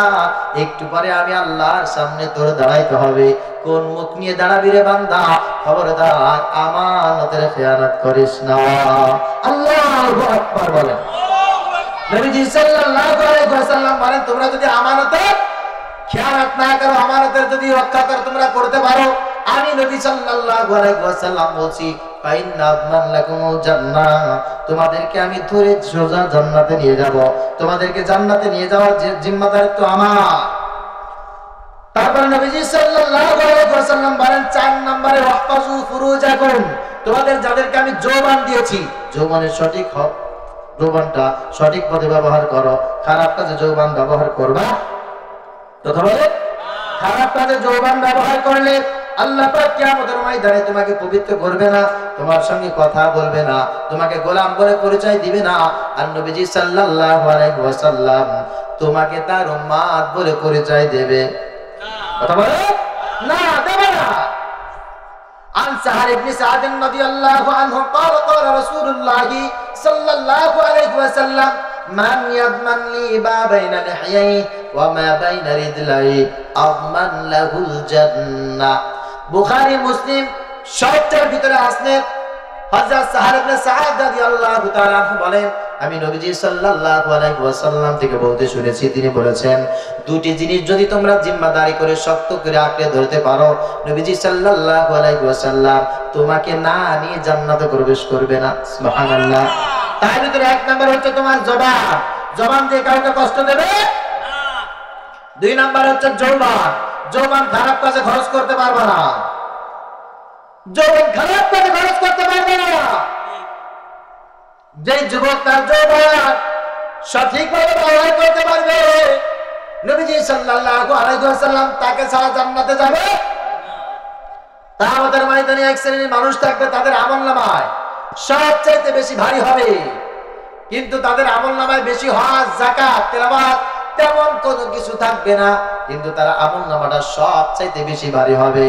একটু পরে আমি আল্লাহর সামনে তোর দাঁড়াইতে হবে। কোন মুখ নিয়ে দাঁড়াবি রে বান্দা? খবরদার আমানতের খেয়ানত করিস না। আল্লাহু আকবার বলেন। নবীজি সাল্লাল্লাহু আলাইহি ওয়াসাল্লাম বলেন তোমরা যদি আমানতের খেয়ানত না করো, আমানতের যদি রক্ষা করো তোমরা করতে পারো, আমি নবী সাল্লাল্লাহু আলাইহি ওয়াসাল্লাম বলছি ফাইন্না আদমান লাকুমুল জান্নাহ, তোমাদেরকে আমি ধরে সোজা জান্নাতে নিয়ে যাব। তোমাদেরকে জান্নাতে নিয়ে যাওয়ার জিম্মাদারি তো আমার। তারপর নবীজি সাল্লাল্লাহু আলাইহি ওয়াসাল্লাম বলেন 4 নম্বরে ওয়াহফাজু ফুরুজাকুম, তোমাদের যাদেরকে আমি যৌবন দিয়েছি, যৌবনের সঠিক হক, যৌবনটা সঠিক পথে ব্যবহার করো। খারাপ কাজে যৌবন ব্যবহার করবা, কথা বলে খারাপ কাজে যৌবন ব্যবহার করলে আল্লাহ পাক কিয়ামতের ময়দানে তোমাকে পবিত্র করবে না, তোমার সঙ্গে কথা বলবে না, তোমাকে গোলাম বলে পরিচয় দিবে না। আর নবীজি সাল্লাল্লাহু আলাইহি ওয়াসাল্লাম তোমাকে তার উম্মত বলে পরিচয় দেবে। কথা বলে না, দেবে না। عن سهل بن سعد رضي الله عنه قال قال رسول الله صلى الله عليه وسلم من يضمن لي ما بين لحييه وما بين رجليه أضمن له الجنة। বুখারী মুসলিম সবটার ভিতরে আসলে হযরত সাহল ইবনে সাদ রাদিয়াল্লাহু তাআলা আনহু বলেন, আমি নবীজি সাল্লাল্লাহু আলাইহি ওয়াসাল্লাম থেকে বলতে শুনেছি, তিনি বলেছেন, দুটি জিনিস যদি তোমরা জিম্মাদারি করে শক্ত করে আঁকড়ে ধরতে পারো, নবীজি সাল্লাল্লাহু আলাইহি ওয়াসাল্লাম তোমাকে না নিয়ে জান্নাতে প্রবেশ করবে না। সুবহানাল্লাহ। তার ভিতরে এক নাম্বার হচ্ছে তোমার জবান, জবান দিয়ে কাউকে কষ্ট দেবে না। দুই নাম্বার হচ্ছে যৌবন, যৌবন খারাপ কাজে খরচ করতে পারবে না, যৌবন খারাপ কাজে খরচ করতে পারবে না। যে যুবক তার যৌবন সঠিকভাবে ব্যবহার করতে পারবে, নবীজি সাল্লাল্লাহু আলাইহি ওয়াসাল্লাম তাকে ছাড়া জান্নাতে যাবে। কিয়ামতের ময়দানে এক শ্রেণীর মানুষ থাকবে, তাদের আমলনামায় সবচেয়ে বেশি ভারী হবে, কিন্তু তাদের আমলনামায় বেশি হজ, যাকাত, তেলাওয়াত তেমন কোনো কিছু থাকবে না, কিন্তু তার আমলনামাটা সবচেয়ে বেশি ভারী হবে।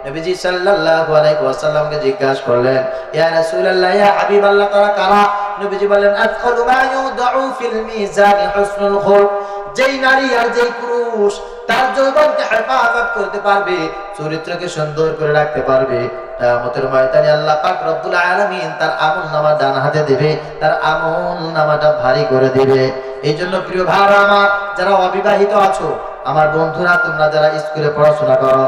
নবীজি সাল্লাল্লাহু আলাইহি ওয়াসাল্লামকে জিজ্ঞাসা করলেন, ইয়া রাসূলুল্লাহ, ইয়া হাবিবাল্লাহ, তারা কারা? নবীজি বললেন, আদখালু মা ইউদাউ ফিল মিজান হুসনুল খুলক। যেই নারী আর যেই পুরুষ তার যৌবনকে হেফাজত করতে পারবে, চরিত্রকে সুন্দর করে রাখতে পারবে, কিয়ামতের ময়দানে আল্লাহ পাক রব্বুল আলামিন তার আমলনামা ডান হাতে দেবে, তার আমলনামাটা ভারী করে দেবে। এই জন্য প্রিয় ভাইরা আমার, যারা অবিবাহিত আছো, আমার বন্ধুরা, তোমরা যারা স্কুলে পড়াশোনা করো,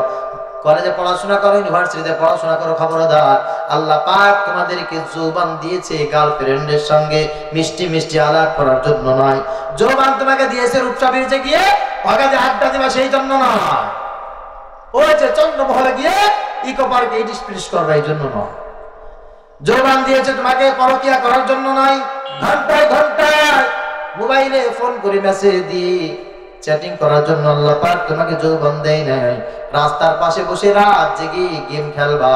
কলেজে পড়াশোনা করো, ইউনিভার্সিটিতে পড়াশোনা করো, খবরদার, আল্লাহ পাক তোমাদেরকে যৌবন দিয়েছে গার্লফ্রেন্ডের সঙ্গে মিষ্টি মিষ্টি আলাপ করার জন্য নয়। যৌবন তোমাকে দিয়েছে রূপসা বিরজে গিয়ে অগাধে আড্ডা দিবা সেই জন্য নয়, ওই যে চন্দ্রমহলে গিয়ে ইকো পার্কে ইডিস পিডিস করবে এই জন্য নয়। যৌবন দিয়েছে তোমাকে পরকিয়া করার জন্য নয়। ঘন্টায় ঘন্টায় মোবাইলে ফোন করে মেসেজ দিয়ে চ্যাটিং করার জন্য আল্লাহ পাক তোমাকে যৌবন দেয় নাই। রাস্তার পাশে বসে রাত জেগে গেম খেলবা,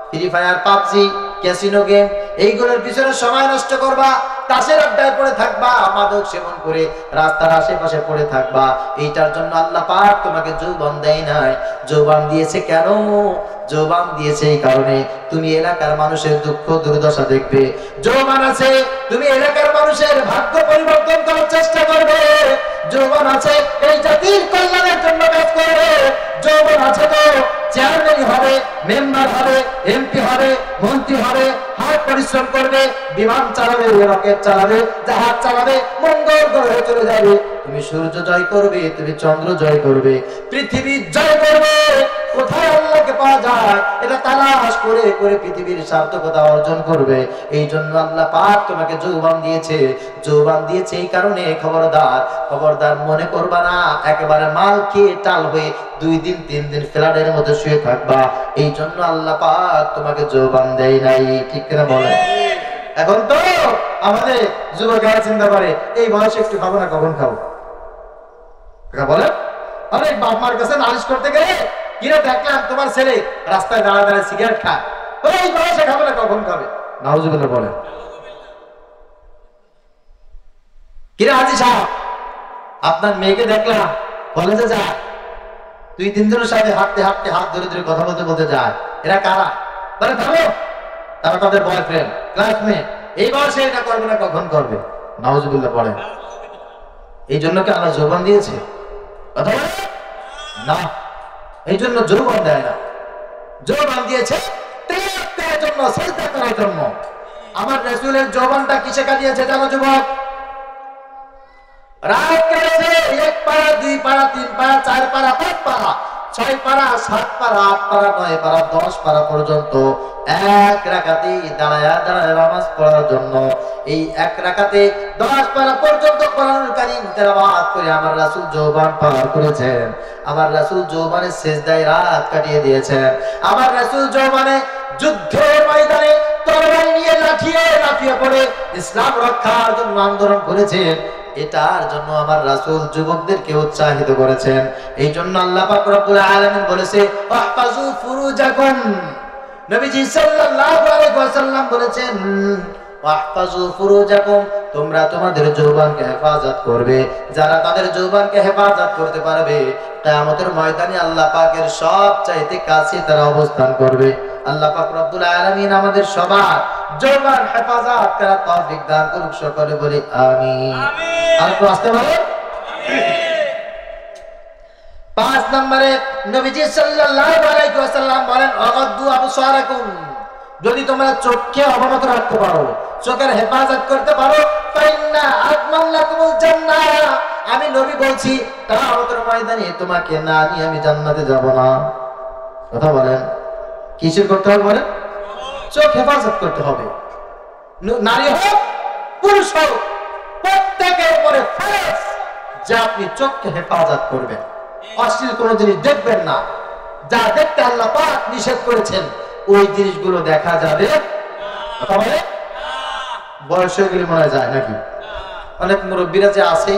free fire, PUBG, casino game, এইগুলোর পিছনে সময় নষ্ট করবা, তাসের আড্ডায় পড়ে থাকবা, মাদক সেবন করে রাস্তার আশেপাশে পড়ে থাকবা। এইটার জন্য আল্লাহ পাক তোমাকে যৌবন দেয় নাই। যৌবন দিয়েছে কেন? যৌবন দিয়েছে এই কারণে তুমি এলাকার মানুষের দুঃখ দুর্দশা দেখবে। যৌবন আছে তুমি এলাকার মানুষের ভাগ্য পরিবর্তন করার চেষ্টা করবে। যৌবন আছে এই জাতির কল্যাণের জন্য কাজ করবে। যৌবন আছে তো চেয়ারম্যান হবে, মেম্বার হবে, এমপি হবে, মন্ত্রী হবে, হাত পরিশ্রম করবে, বিমান চালাবে, রকেট চালাবে, জাহাজ চালাবে, মঙ্গল গ্রহে চলে যাবে। তুমি সূর্য জয় করবে, তুমি চন্দ্র জয় করবে, পৃথিবী জয় করবে। কোথায় আল্লাহকে পাওয়া যায় এটা তালাশ করে করে পৃথিবীর সার্থকতা অর্জন করবে। এই জন্য আল্লাহ পাক তোমাকে যৌবন দিয়েছে। যৌবন দিয়েছে এই কারণে খবরদার, খবরদার মনে করবা না একেবারে মাল খেয়ে টাল হয়ে 2 দিন 3 দিন ফ্ল্যাটের মধ্যে শুয়ে থাকবা। এই জন্য আল্লাহ পাক তোমাকে যৌবন দেয় নাই। ঠিক কিনা বলে? এখন তো আমাদের যুবকেরা চিন্তা করে এই বয়সে একটু খাবো না, কখন খাবো? বলে অনেক বাপ মার কাছে নালিশ করতে গেলে, কিরে দেখলাম তোমার ছেলে রাস্তায় দাঁড়ায় দাঁড়ায় সিগারেট খায়, এই বয়সে খাবে না, কখন খাবে? নাউজুবিল্লাহ বলে। কিরে হাজি সাহেব, আপনার মেয়েকে দেখলাম কলেজে যায়, 2-3 জনের সাথে হাঁটতে হাঁটতে হাত ধরে ধরে কথা বলতে বলতে যায়, এরা কারা? বলে ভালো, তারা তাদের বয়ফ্রেন্ড, ক্লাসমেট, এই বয়সে এটা করবে না, কখন করবে? নাউজুবিল্লাহ বলে। এই জন্য কি আল্লাহ যৌবন দিয়েছে? কথা বলে না, এই জন্য যৌবন দেয় না। যৌবন দিয়েছে তেলাওয়াত করার জন্য, সিজদা করার জন্য। আমার রাসূলের যৌবনটা কিসে কাটিয়েছে জানো যুবক? রাত কেটেছে 1 পারা, 2 পারা, 3 পারা, 4 পারা, 5 পারা, 6 পারা, 7 পারা, 8 পারা, 9 পারা, 10 পারা পর্যন্ত এক রাকাতে দাঁড়ায়া দাঁড়ায়া নামাজ পড়ার জন্য। এই এক রাকাতে 10 পারা পর্যন্ত কোরআনুল কারীম তেলাওয়াত করে আমার রাসূল যৌবন পার করেছেন। আমার রাসূল যৌবনে সিজদায় রাত কাটিয়ে দিয়েছেন। আমার রাসূল যৌবনে যুদ্ধের ময়দানে তরবারি নিয়ে লাফিয়ে লাফিয়ে পড়ে ইসলাম রক্ষার জন্য আন্দোলন করেছেন। এটার জন্য আমার রাসূল যুবকদেরকে উৎসাহিত করেছেন। এই জন্য আল্লাহ পাক রব্বুল আলামিন বলেছে ওয়াহফাজু ফুরুজাকুম। নবীজি সাল্লাল্লাহু আলাইহি ওয়াসাল্লাম বলেছেন ওয়াহফাজু ফুরুজাকুম, তোমরা তোমাদের যৌবনকে হেফাজত করবে। যারা তাদের যৌবনকে হেফাজত করতে পারবে কিয়ামতের ময়দানে আল্লাহ পাকের সবচাইতে কাছে তারা অবস্থান করবে। আল্লাহ পাক রব্বুল আলামিন আমাদের সবার যৌবন হেফাজত করার তৌফিক দান করুক, সকলে বলি আমিন। আর তো আসতে বলেন। 5 নম্বরে নবীজি সাল্লাল্লাহু আলাইহি ওয়াসাল্লাম বলেন আগাদ্দু আবসারাকুম, যদি তোমরা চোখকে অবনত রাখতে পারো, চোখের হেফাজত করতে পারো, ফাইন্না আতমাল্লাকুমুল জান্নাহ, আমি নবী বলছি কিয়ামতের ময়দানে তোমাকে না নিয়ে আমি জান্নাতে যাব না। কথা বলেন, কিসের করতে হবে বলেন? চোখ হেফাজত করতে হবে। নারী হোক পুরুষ হোক প্রত্যেকের উপরে ফরজ যে আপনি চোখকে হেফাজত করবেন, অশ্লীল কোনো জিনিস দেখবেন না। যা দেখতে আল্লাহ পাক নিষেধ করেছেন ওই জিনিসগুলো দেখা যাবে কথা বলে। বয়স হয়ে গেলে মনে যায় নাকি? অনেক মুরব্বীরা যে আছে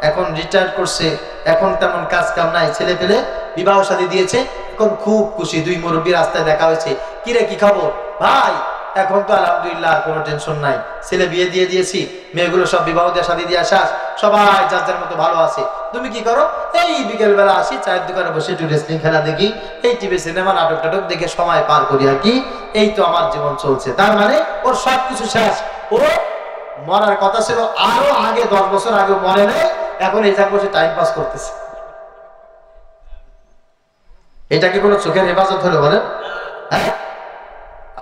এখন রিটায়ার করছে, এখন তেমন কাজ কাম নাই, ছেলে পেলে বিবাহ শাদী দিয়েছে, এখন খুব খুশি। 2 মুরব্বী রাস্তায় দেখা হয়েছে, কিরে কি খবর ভাই? এখন তো আলহামদুলিল্লাহ কোনো টেনশন নাই, ছেলে বিয়ে দিয়ে দিয়েছি, মেয়েগুলো সব বিবাহ দিয়ে শাদী দিয়ে আসাস, সবাই যার যার মতো ভালো আছে। তুমি কি করো? এই বিকেল বেলা আসি, চায়ের দোকানে বসে একটু রেসলিং খেলা দেখি, এই টিভি সিনেমা নাটক টাটক দেখে সময় পার করি আর কি, এই তো আমার জীবন চলছে। তার মানে ওর সবকিছু শেষ। ও মরার কথা ছিল আরো আগে, 10 বছর আগে মরে নেই, এখন এই জায়গায় বসে টাইম পাস করতেছে। এটা কি কোনো চোখের হেফাজত হলো বলেন? হ্যাঁ,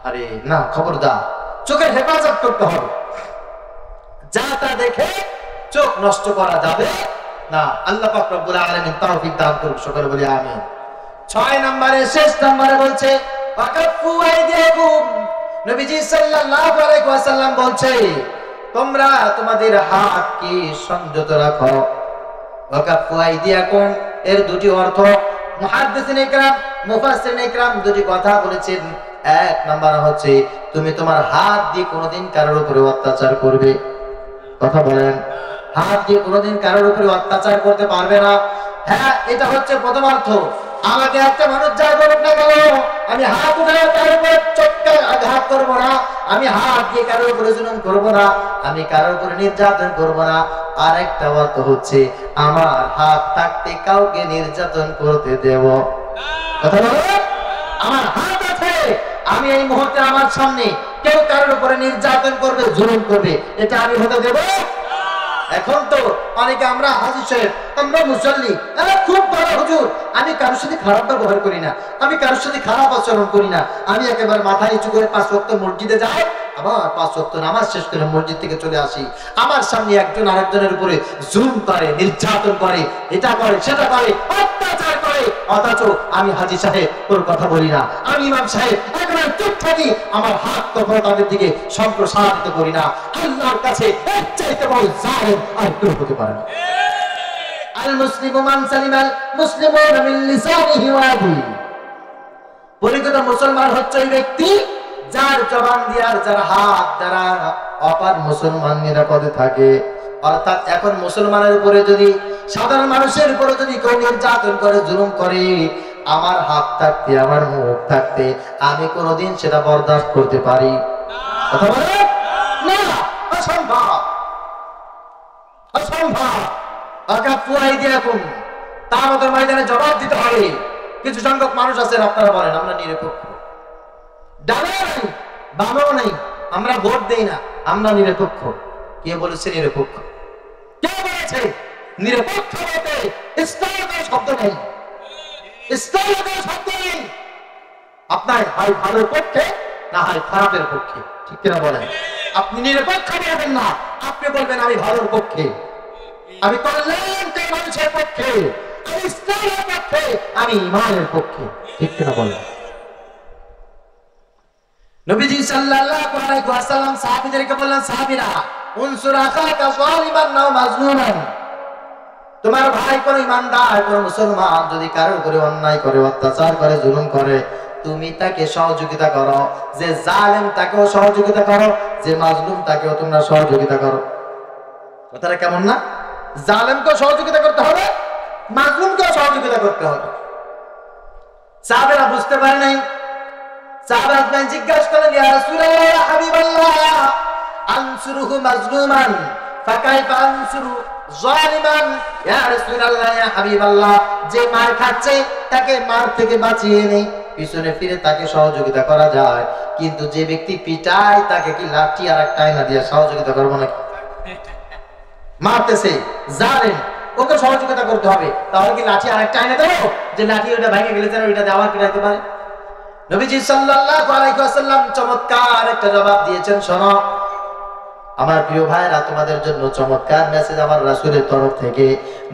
আরে না, খবরদার, চোখের হেফাজত করতে হবে। যা তা দেখে চোখ নষ্ট করা যাবে না। আল্লাহ পাক রব্বুল আলামিন তৌফিক দান করুক, সকলে বলি আমিন। 6 নম্বরে শেষ নম্বরে বলছে ওয়াকাফু আইদিয়াকুম, নবীজি সাল্লাল্লাহু আলাইহি ওয়াসাল্লাম বলছে তোমরা তোমাদের হাতকে সংযত রাখো। ওয়াকাফু আইদিয়াকুম এর দুটি অর্থ মুহাদ্দিসিন ইকরাম, মুফাসসিরিন ইকরাম দুটি কথা বলেছেন। 1 নাম্বার হচ্ছে তুমি তোমার হাত দিয়ে কোনোদিন কারোর উপরে অত্যাচার করবে। কথা বলেন, হাত দিয়ে কোনোদিন কারোর উপরে অত্যাচার করতে পারবে না। হ্যাঁ, এটা হচ্ছে প্রথম অর্থ। আমাকে একটা মানুষ যা বলুক না কেন, আমি হাত উঠে তার উপরে চোখে আঘাত করবো না, আমি হাত দিয়ে কারোর উপরে জুলুম করবো না, আমি কারোর উপরে নির্যাতন করবো না। আর একটা অর্থ হচ্ছে আমার হাত থাকতে কাউকে নির্যাতন করতে দেব। কথা বলেন, আমার হাত আছে, আমি এই মুহূর্তে আমার সামনে কেউ কারোর উপরে নির্যাতন করবে, জুলুম করবে, এটা আমি হতে দেব। এখন তো অনেকে আমরা হাজী সাহেব, আমরা মুসল্লি, খুব ভালো হুজুর, আমি কারোর সাথে খারাপ ব্যবহার করি না, আমি কারোর সাথে খারাপ আচরণ করি না, আমি একেবারে মাথা নিচু করে 5 ওয়াক্ত মসজিদে যাই, আবার 5 ওয়াক্ত নামাজ শেষ করে মসজিদ থেকে চলে আসি। আমার সামনে একজন আরেকজনের উপরে জুলুম করে, নির্যাতন করে, এটা করে, সেটা করে, অত্যাচার করে, অথচ আমি হাজী সাহেব তোর কথা বলি না, আমি ইমাম সাহেব একেবারে চুপ থাকি, আমার হাত কখনো তাদের দিকে সম্প্রসারিত করি না। আল্লাহর কাছে এর চাইতে বড় জালেম আর কেউ হতে পারে না। আল মুসলিমু মান সালিমাল মুসলিমুনা মিন লিসানিহি ওয়া ইয়াদিহি, পরিচিত মুসলমান হচ্ছে ওই ব্যক্তি যার জবান দিয়ে আর যার হাত দ্বারা অপর মুসলমান নিরাপদে থাকে। অর্থাৎ এখন মুসলমানের উপরে যদি, সাধারণ মানুষের উপরে যদি কেউ নির্যাতন করে, জুলুম করে, আমার হাত থাকতে, আমার মুখ থাকতে আমি কোনোদিন সেটা বরদাস্ত করতে পারি? কথা বলে না, অসম্ভব, অসম্ভব। ওয়াকাফু আইদিয়াকুম, কিয়ামতের ময়দানে জবাব দিতে হবে। কিছু সংখ্যক মানুষ আছেন, আপনারা বলেন আমরা নিরপেক্ষ, ডানেও নাই বামেও নাই, আমরা ভোট দেই না, আমরা নিরপেক্ষ। কে বলেছে নিরপেক্ষ? কে বলেছে নিরপেক্ষ? বলতে ইসলামের শব্দ নেই, ইসলামের শব্দ নেই। আপনার হয় ভালোর পক্ষে না হয় খারাপের পক্ষে, ঠিক কিনা বলেন? আপনি নিরপেক্ষ বলবেন না, আপনি বলবেন আমি ভালোর পক্ষে, আমি কল্যাণকারী মানুষের পক্ষে, আমি ইসলামের পক্ষে, আমি ঈমানের পক্ষে, ঠিক কিনা বলেন? নবীজি সাল্লাল্লাহু আলাইহি ওয়াসাল্লাম সাহাবীদেরকে বললেন, সাহাবীরা উনসুর আখাকা যালিমান নাও মাজলুমান, তোমার ভাই কোন ইমানদার, কোন মুসলমান যদি কারোর উপরে অন্যায় করে, অত্যাচার করে, জুলুম করে, তুমি তাকে সহযোগিতা করো। যে জালেম তাকেও সহযোগিতা করো, যে মাজলুম তাকেও তোমরা সহযোগিতা করো। কথাটা কেমন না? জালেমকে সহযোগিতা করতে হবে, মাজলুমকে সহযোগিতা করতে হবে। সাহাবারা বুঝতে পারে নাই। সাহাবারা জিজ্ঞাসা করলেন, ইয়া রাসূলুল্লাহ ইয়া হাবিবাল্লাহ, আনসুরুহু মাজলুমান ফাকাইফা আনসুরু জালিমান? ইয়া রাসূলুল্লাহ ইয়া হাবিবাল্লাহ, যে মার খাচ্ছে তাকে মার থেকে বাঁচিয়ে নেই, পিছনে ফিরে তাকে সহযোগিতা করা যায়, কিন্তু যে ব্যক্তি পিটায় তাকে কি লাঠি আর একটা আয়না দিয়ে সহযোগিতা করবো নাকি? মারতেছে জালেম, ওকে সহযোগিতা করতে হবে, তাহলে কি লাঠি আর একটা আয়না দেবো যে লাঠি ওটা ভেঙে গেলে যেন ওইটা আবার পিটাইতে পারে? নবীজি সাল্লাল্লাহু আলাইহি ওয়াসাল্লাম চমৎকার একটা জবাব দিয়েছেন। শোনো আমার প্রিয় ভাইরা, তোমাদের জন্য চমৎকার মেসেজ আমার রাসূলের তরফ থেকে।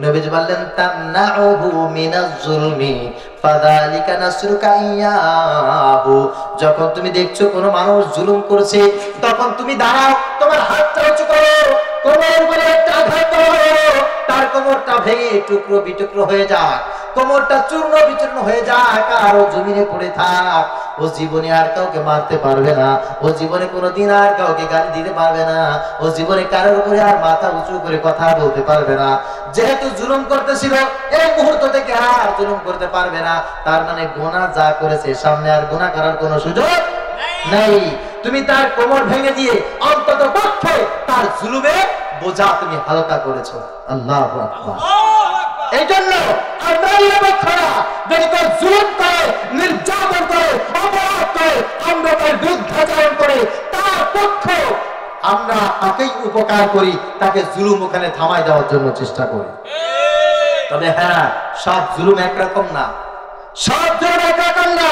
নবীজি বললেন, তামনাউহু মিনাজ জুলমি ফাযালিকা নাসরুকা ইয়াহু। যখন তুমি দেখছো কোনো মানুষ জুলুম করছে, তখন তুমি দাঁড়াও, তোমার হাতটা উঁচু করো, কোমরের উপরে একটা আঘাত করো, তার কোমরটা ভেঙে টুকরো বিটুকরো হয়ে যায়, কোমরটা চূর্ণ বিচূর্ণ হয়ে যাক আর ও জমিনে পড়ে থাক। ও জীবনে আর কাউকে মারতে পারবে না, ও জীবনে কোনোদিন আর কাউকে গালি দিতে পারবে না, ও জীবনে কারোর উপরে আর মাথা উঁচু করে কথা বলতে পারবে না। যেহেতু জুলুম করতেছিল, এই মুহূর্ত থেকে আর জুলুম করতে পারবে না। তার মানে গুনাহ যা করেছে সামনে আর গুনাহ করার কোনো সুযোগ নেই। তুমি তার কোমর ভেঙে দিয়ে অন্তত পক্ষে তার জুলুমের বোঝা তুমি হালকা করেছো। আল্লাহু আকবার। এই জন্য আমরা যদি কেউ জুলুম করে, নির্যাতন করে, অপরাধ করে, আমরা তার বিরুদ্ধাচরণ করে তার পক্ষে আমরা তাকেই উপকার করি, তাকে জুলুম ওখানে থামাই দেওয়ার জন্য চেষ্টা করি। তবে হ্যাঁ, সব জুলুম একরকম না, সব জুলুম একরকম না।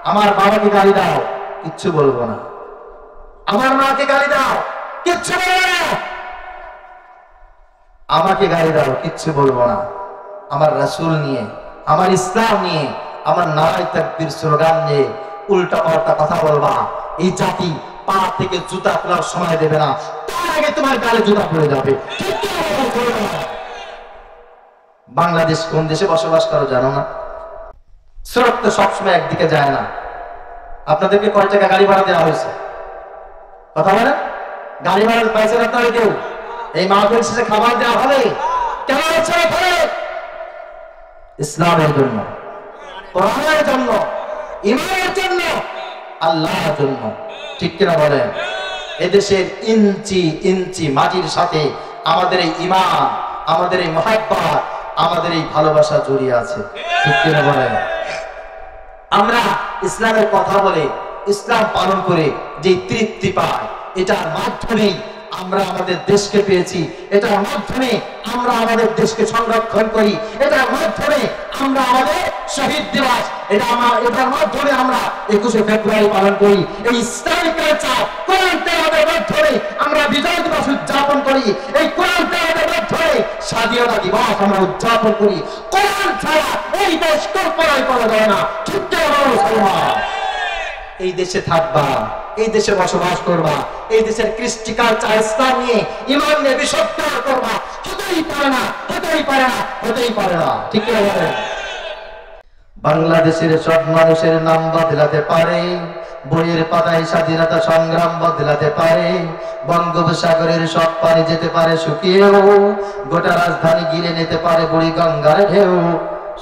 আমার বাবাকে গালি দাও, কিচ্ছু বলবো না। আমার মাকে গালি দাও, কিচ্ছু বলবো না। আমাকে গালি দাও, কিচ্ছু বলবো না। আমার রাসূল নিয়ে, আমার ইসলাম নিয়ে, আমার নারায়ে তাকবীর স্লোগান নিয়ে উল্টা পাল্টা কথা বলবা, এই জাতি পা থেকে জুতা খোলার সময় দেবে না, তার আগে তোমার গালে জুতা পড়ে যাবে। বাংলাদেশ কোন দেশে বসবাস করো জানো না? স্রোত তো সবসময় একদিকে যায় না। আপনাদেরকে কয় টাকা গাড়ি ভাড়া দেওয়া হয়েছে? কথা বলেন, গাড়ি ভাড়া পাইছেন আপনারা কেউ? এই মাহফিল শেষে খাবার দেওয়া হবে কেন? হচ্ছে ইসলামের জন্য, কোরআনের জন্য, ঈমানের জন্য, আল্লাহর জন্য। ঠিক কিনা বলেন? এদেশের ইঞ্চি ইঞ্চি মাটির সাথে আমাদের এই ঈমান, আমাদের এই মুহাব্বত, আমাদের এই ভালোবাসা জড়িয়ে আছে। ঠিক কিনা বলেন? আমরা ইসলামের কথা বলে, ইসলাম পালন করে যে তৃপ্তি পাই, এটার মাধ্যমেই আমরা আমাদের দেশকে পেয়েছি, এটার মাধ্যমে আমরা আমাদের দেশকে সংরক্ষণ করি, এটার মাধ্যমে আমরা আমাদের শহীদ দিবস, এটার মাধ্যমে আমরা 21শে ফেব্রুয়ারি পালন করি। এই ইসলামিক কালচার কোরআন তেলাওয়াতের মাধ্যমে আমরা বিজয় দিবস উদযাপন করি, এই কোরআন তেলাওয়াতের মাধ্যমে স্বাধীনতা দিবস আমরা উদযাপন করি। কোরআন ছাড়া এই দেশ কল্পনাই করা যায় না। ঠিক না? এই দেশে থাকবা, এই দেশে বসবাস করবা, এই দেশের কৃষ্টি কালচার ইসলাম নিয়ে, ঈমান নিয়ে বিশ্বস্তার করবা, হতেই পারে না, হতেই পারে না, হতেই পারে না। ঠিক আছে? বাংলাদেশের সব মানুষের নাম বদলাতে পারে, বইয়ের পাতায় স্বাধীনতা সংগ্রাম বদলাতে পারে, বঙ্গোপসাগরের সব পারে যেতে পারে শুকিয়েও, গোটা রাজধানী গিলে নিতে পারে বুড়ি গঙ্গার ঢেউ,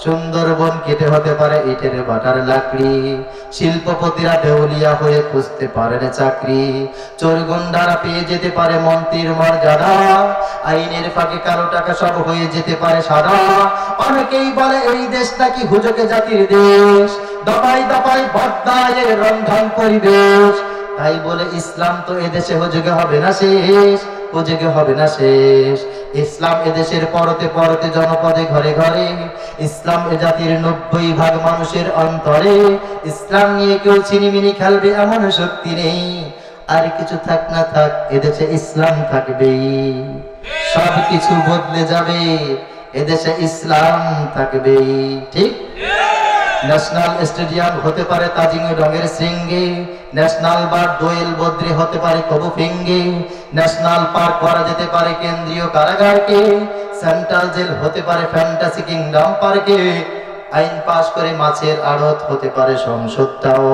সুন্দরবন কেটে হতে পারে ইটের বাটার লাকড়ি, শিল্পপতিরা দেউলিয়া হয়ে খুঁজতে পারেন চাকরি, চোর গুন্ডারা পেয়ে যেতে পারে মন্ত্রীর মর্যাদা, আইনের ফাঁকে কারো টাকা সব হয়ে যেতে পারে সাদা। অনেকেই বলে এই দেশ নাকি হুজুকে জাতির দেশ, দফায় দফায় বদলায় রন্ধন পরিবেশ, তাই বলে ইসলাম তো এদেশে হুজুগে হবে না শেষ, হুজুগে হবে না শেষ। ইসলাম এদেশের পরতে পরতে জনপদে ঘরে ঘরে, ইসলাম এ জাতির 90% মানুষের অন্তরে, ইসলাম নিয়ে কেউ ছিনিমিনি খেলবে এমন শক্তি নেই, আর কিছু থাক না থাক এদেশে ইসলাম থাকবেই। সব কিছু বদলে যাবে, এদেশে ইসলাম থাকবেই। ঠিক? ন্যাশনাল স্টেডিয়াম হতে পারে তাজিং রঙের সিঙ্গে, ন্যাশনাল বার দোয়েল বদ্রি হতে পারে কবু ফিঙ্গে, ন্যাশনাল পার্ক করা যেতে পারে কেন্দ্রীয় কারাগারকে, সেন্ট্রাল জেল হতে পারে ফ্যান্টাসি কিংডম পার্কে, আইন পাশ করে মাছের আড়ত হতে পারে সংসদটাও,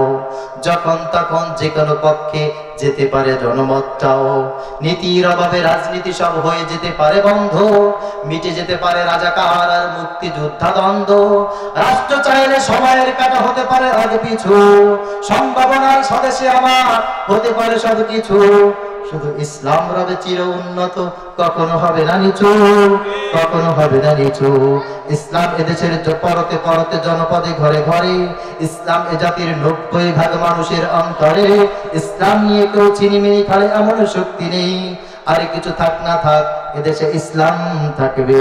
যখন তখন যে কোনো পক্ষে যেতে পারে জনমতটাও, নীতির অভাবে রাজনীতি সব হয়ে যেতে পারে বন্ধ, মিটে যেতে পারে রাজাকার আর মুক্তিযোদ্ধা দ্বন্দ্ব, রাষ্ট্র চাইলে সময়ের কাটা হতে পারে আগে পিছু, সম্ভাবনার স্বদেশে আমার হতে পারে সব কিছু, শুধু ইসলাম রবে চির উন্নত, কখনো হবে না নিচু, কখনো হবে না নিচু। ইসলাম এদেশের পরতে পরতে জনপদে ঘরে ঘরে, ইসলাম এ জাতির 90% মানুষের অন্তরে, ইসলাম নিয়ে কেউ চিনিমিনি খালে এমন শক্তি নেই, আর কিছু থাক না থাক এদেশে ইসলাম থাকবে।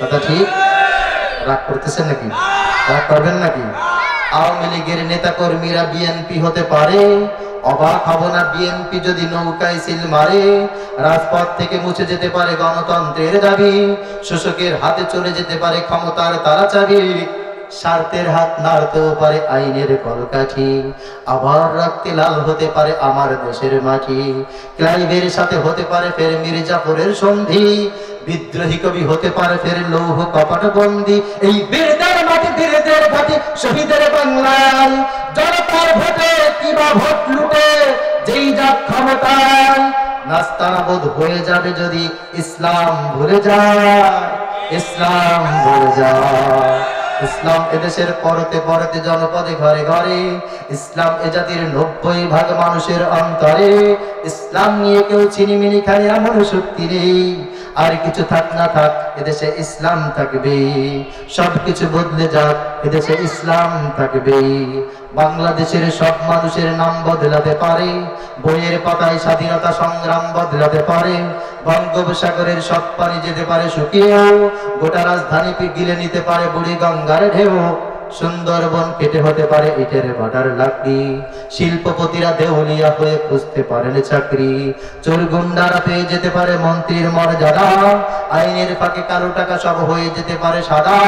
কথা ঠিক? রাগ করতেছেন নাকি? রাগ করবেন নাকি? আওয়ামী লীগের নেতা কর্মীরা বিএনপি হতে পারে, অবাক হব না বিএনপি যদি নৌকায় সিল মারে, রাজপথ থেকে মুছে যেতে পারে গণতন্ত্রের দাবি, শোষকের হাতে চলে যেতে পারে ক্ষমতার তারা চাবি, স্বার্থের হাত নাড়তেও পারে আইনের কলকাঠি, আবার রক্তে লাল হতে পারে আমার দেশের মাটি, ক্লাইভের সাথে হতে পারে ফের মির্জাপুরের সন্ধি, বিদ্রোহী কবি হতে পারে ফের লৌহ কপট বন্দী, এই বীরদের মাটি বীরদের ঘাটি শহীদের বাংলায়, জনতার ভোটে কিবা ভোট লুটে যেই যাক ক্ষমতায়, নাস্তানাবোধ হয়ে যাবে যদি ইসলাম ভুলে যায়, ইসলাম ভুলে যায়। ইসলাম এদেশের পরতে পরতে জনপদে ঘরে ঘরে, ইসলাম এ জাতির 90% মানুষের অন্তরে, ইসলাম নিয়ে কেউ চিনিমিনি খায় এমন শক্তি নেই, আর কিছু থাক না থাক এদেশে ইসলাম থাকবে, সবকিছু বদলে যাক এদেশে ইসলাম থাকবে। বাংলাদেশের সব মানুষের নাম বদলাতে পারে, বইয়ের পাতায় স্বাধীনতা সংগ্রাম বদলাতে পারে, বঙ্গোপসাগরের সব পানি যেতে পারে শুকিয়েও, গোটা রাজধানী গিলে নিতে পারে বুড়ি গঙ্গার ঢেউ, সুন্দরবন কেটে হতে পারে ইটের ভাটার লাকড়ি, শিল্পপতিরা দেউলিয়া হয়ে খুঁজতে পারেন চাকরি, চোর গুন্ডারা পেয়ে যেতে পারে মন্ত্রীর মর্যাদা, আইনের ফাঁকে কালো টাকা সব হয়ে যেতে পারে সাদা,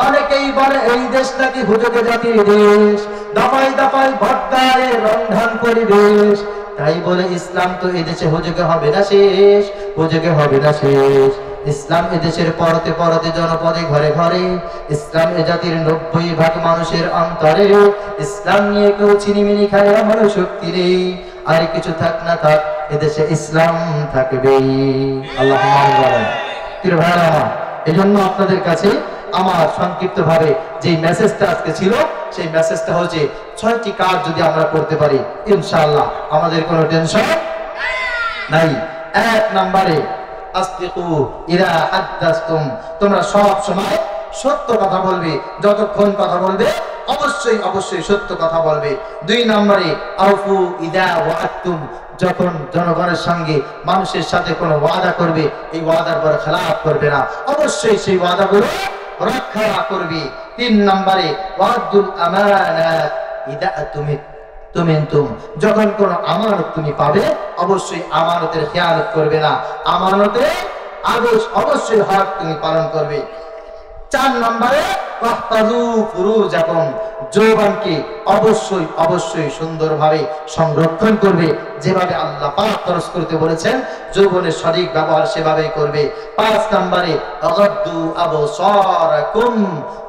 অনেকেই বলে এই দেশ নাকি হুজুগে জাতির দেশ, দফায় দফায় ভট্টায় রন্ধন পরিবেশ, তাই বলে ইসলাম তো এদেশে হুজুগে হবে না শেষ, হুজুগে হবে না শেষ। ইসলাম এদেশের পরতে পরতে জনপদে ঘরে ঘরে, ইসলাম এ জাতির 90% মানুষের অন্তরে, ইসলাম নিয়ে কেউ চিনিমিনি খায় এমন শক্তি নেই, আর কিছু থাক না থাক এদেশে ইসলাম থাকবে। আল্লাহুম্মা আমিন। প্রিয় ভাইরা আমার, এজন্য আপনাদের কাছে আমার সংক্ষিপ্ত ভাবে যে মেসেজটা আজকে ছিল, সেই মেসেজটা হচ্ছে 6টি কাজ যদি আমরা করতে পারি ইনশাআল্লাহ আমাদের কোনো টেনশন নাই। 1 নম্বরে আসদিকু ইরা হাদাসতুম, তোমরা সব সময় সত্য কথা বলবে, যতক্ষণ কথা বলবে অবশ্যই অবশ্যই সত্য কথা বলবে। 2 নম্বরে আউফু ইদা ওয়াআদতুম, যখন জনগণের সঙ্গে মানুষের সাথে কোনো ওয়াদা করবে এই ওয়াদার পর খেলাফ করবে না, অবশ্যই সেই ওয়াদাগুলো রক্ষা করবে। 3 নম্বরে ওয়াদুল আমানাত ইদা তুমিনতুম, যখন কোন আমানত তুমি পাবে অবশ্যই আমানতের খেয়ানত করবে না, আমানতের আদেশ অবশ্যই হক তুমি পালন করবে। 4 নম্বরে ওয়াহফাযু ফুরুজাকুম, যৌবনকে অবশ্যই অবশ্যই সুন্দরভাবে সংরক্ষণ করবে, যেভাবে আল্লাহ পাক খরচ করতে বলেছেন যৌবনের সঠিক ব্যবহার সেভাবেই করবে। 5 নম্বরে আগাদ্দু আবসারাকুম,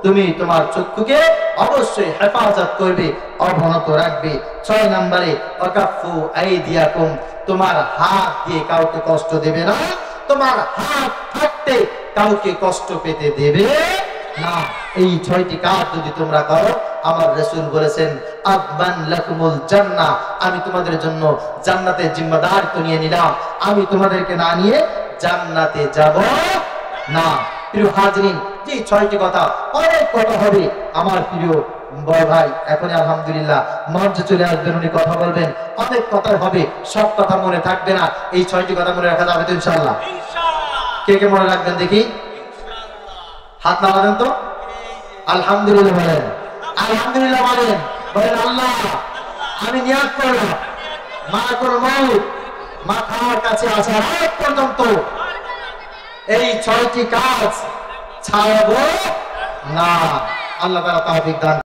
তুমি তোমার চক্ষুকে অবশ্যই হেফাজত করবে, অবনত রাখবে। 6 নম্বরে ওয়াকাফু আইদিয়াকুম, তোমার হাত দিয়ে কাউকে কষ্ট দেবে না, তোমার হাত থাকতে কাউকে কষ্ট পেতে দেবে না। এই 6টি কাজ যদি তোমরা করো, আমার রাসূল বলেছেন আদবান লাকুমুল জান্নাহ, আমি তোমাদের জন্য জান্নাতের জিম্মাদারিত্ব নিয়ে নিলাম, আমি তোমাদেরকে না নিয়ে জান্নাতে যাব না। প্রিয় হাজরিন, যে 6টি কথা, অনেক কথা হবে আমার প্রিয় বড় ভাই এখন আলহামদুলিল্লাহ মঞ্চে চলে আসবেন, উনি কথা বলবেন, অনেক কথা হবে, সব কথা মনে থাকবে না, এই 6টি কথা মনে রাখা যাবে তো ইনশাআল্লাহ? কে কে মনে রাখবেন দেখি? হাত নামাবেন তো। আলহামদুলিল্লাহ বলেন, আলহামদুলিল্লাহ বলেন, বলেন আল্লাহ আমি নিয়াত করলাম মালাকুল মউত মাথার কাছে আসার আগ পর্যন্ত এই 6টি কাজ ছাড়বো না। আল্লাহ তাআলা তৌফিক দান